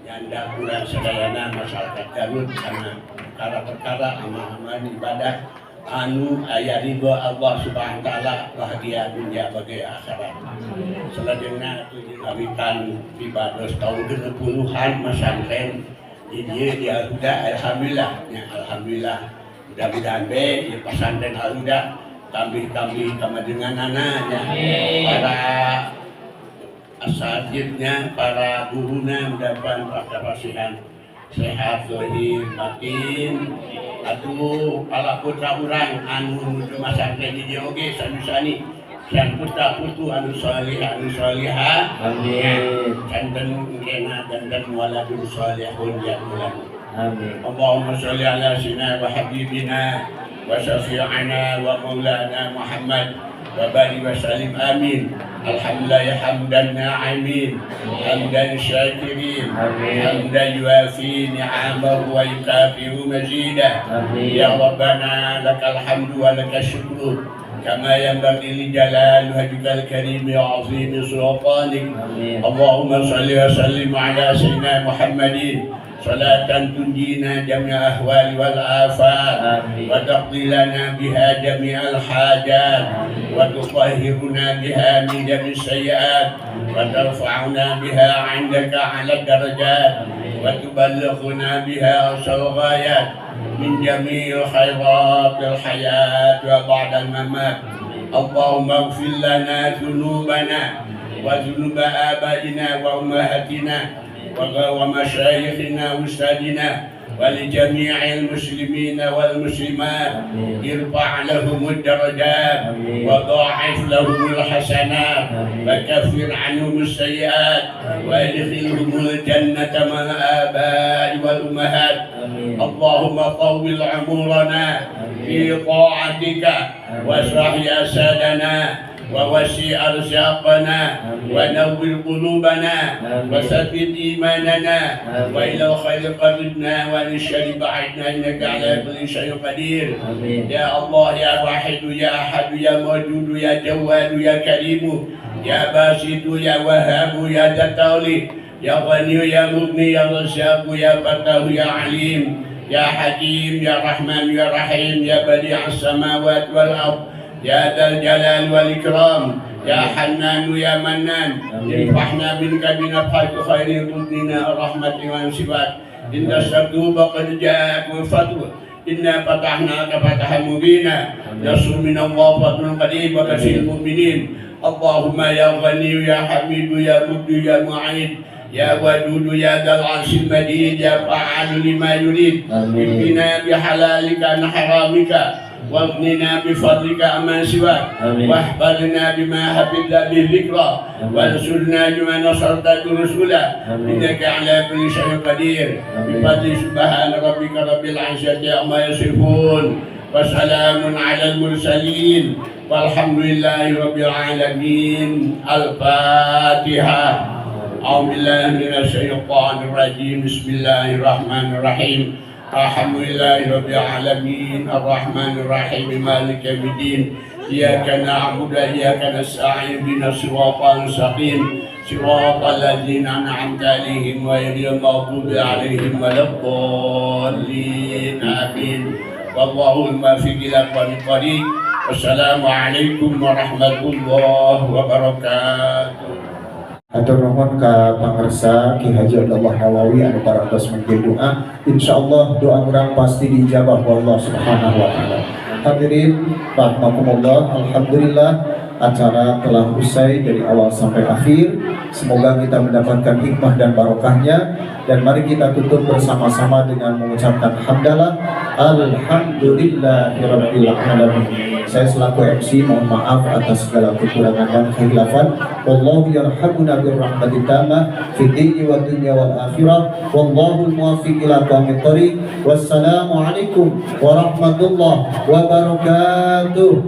janda kulan sadayana masyarakat Garut karena perkara-perkara amal-amal ibadah anu aya ridho Allah Subhanahu wa taala bahagia dunia bagi akhirat. Selanjutnya kawitan 15 tahun ke-10-an masantren di Al-Huda, alhamdulillah ya, alhamdulillah. Mudah-mudahan be di pesantren Al-Huda tambih-tambih kamadenganana ya. Para asatidnya, para guruna mudah-mudahan pasihan sehat zahir batin. Atuh pala putra urang anu nuju masantren di dieu oge sami-sami san putra-putu anu salih anu salihah. Amin. Janten kena janten waladun salihun ya ulang. Amin. Allahumma sholli ala sayyidina wa habibina wa syafi'ina wa maulana Muhammad wa barik wa sallim amin. Alhamdulillah hamdan na'imin hamdan syakirin hamdan yuafi ni'amahu wa yukafiru mazidah. Ya Rabbana lakal hamdu wa lakal syukru kama yanbaghi li jalali wajhikal karim wa 'azimi sultanik. Allahumma shalli wa sallim ala sayyidina Muhammadin salatan tunjina jami'a ahwali wal afat wa taqdi lana biha jami'al hajat wa tutahhiruna biha min jami'is sayyi'at wa tarfa'una biha 'indaka 'ala darajat wa tuballighuna biha aqsal ghayat min jami'il khairatil hayat wa ba'dal mamat. Allahumma ighfir lana dhunubana wa dhunuba abaina wa ummahatina ومشايخنا وأستاذنا ولجميع المسلمين والمسلمات ارفع لهم الدرجات وضاعف لهم الحسنات وكفر عنهم السيئات وادخلهم الجنة مع الآباء والأمهات. اللهم طول عمرنا في طاعتك واشرح أسادنا ووسع أرزاقنا ونور قلوبنا وثبت إيماننا وإلى الخير قربنا وعن الشر بعدنا إنك على كل شيء قدير. يا الله يا واحد يا أحد يا موجود يا جواد يا كريم يا باسط يا وهاب يا ذا الطول يا غني يا مغني يا رزاق يا فتاه يا عليم يا حكيم يا رحمن يا رحيم يا بديع السماوات والأرض يا ذا الجلال والإكرام يا حنان يا منان ارفعنا منك بنفحة خير تدننا الرحمة والصفات إن السكوب قد جاءك الفتح إنا فتحناك فتحا مبينا نصر من الله فضل قريب وبشر المؤمنين. اللهم يا غني يا حميد يا مبدي يا معيد يا ودود يا ذا العرش المجيد يا فعال لما يريد اكفنا بحلالك عن حرامك واغننا بفضلك عما سواك واحفظنا بما حفظت به ذكرى وانصرنا بما نصرت رسلا انك على كل شيء قدير. بفضل سبحان ربك رب العزة عما يصفون وسلام على المرسلين والحمد لله رب العالمين. الفاتحة. أعوذ بالله من الشيطان الرجيم. بسم الله الرحمن الرحيم. الحمد لله رب العالمين الرحمن الرحيم مالك يوم الدين. إياك نعبد وإياك نستعين اهدنا الصراط المستقيم صراط الذين أنعمت عليهم غير المغضوب عليهم ولا الضالين آمين. والله الموفق إلى أقوم الطريق. والسلام عليكم ورحمة الله وبركاته. Atur nuhun ka pangarsa Ki Haji Abdullah Nawawi anu parantos mangkin doa. Insyaallah doa urang pasti diijabah ku Allah Subhanahu wa taala. Hadirin rahimakumullah, alhamdulillah acara telah usai dari awal sampai akhir. Semoga kita mendapatkan hikmah dan barokahnya, dan mari kita tutup bersama-sama dengan mengucapkan hamdalah alhamdulillahirabbil alamin. Saya selaku MC mohon maaf atas segala kekurangan dan khilafan. Wallahu yarhamuna birrahmatit tamah fid dini wad dunya wal akhirah. Wallahu muwaffiq ila aqwamit thoriq. Wassalamu alaikum warahmatullahi wabarakatuh.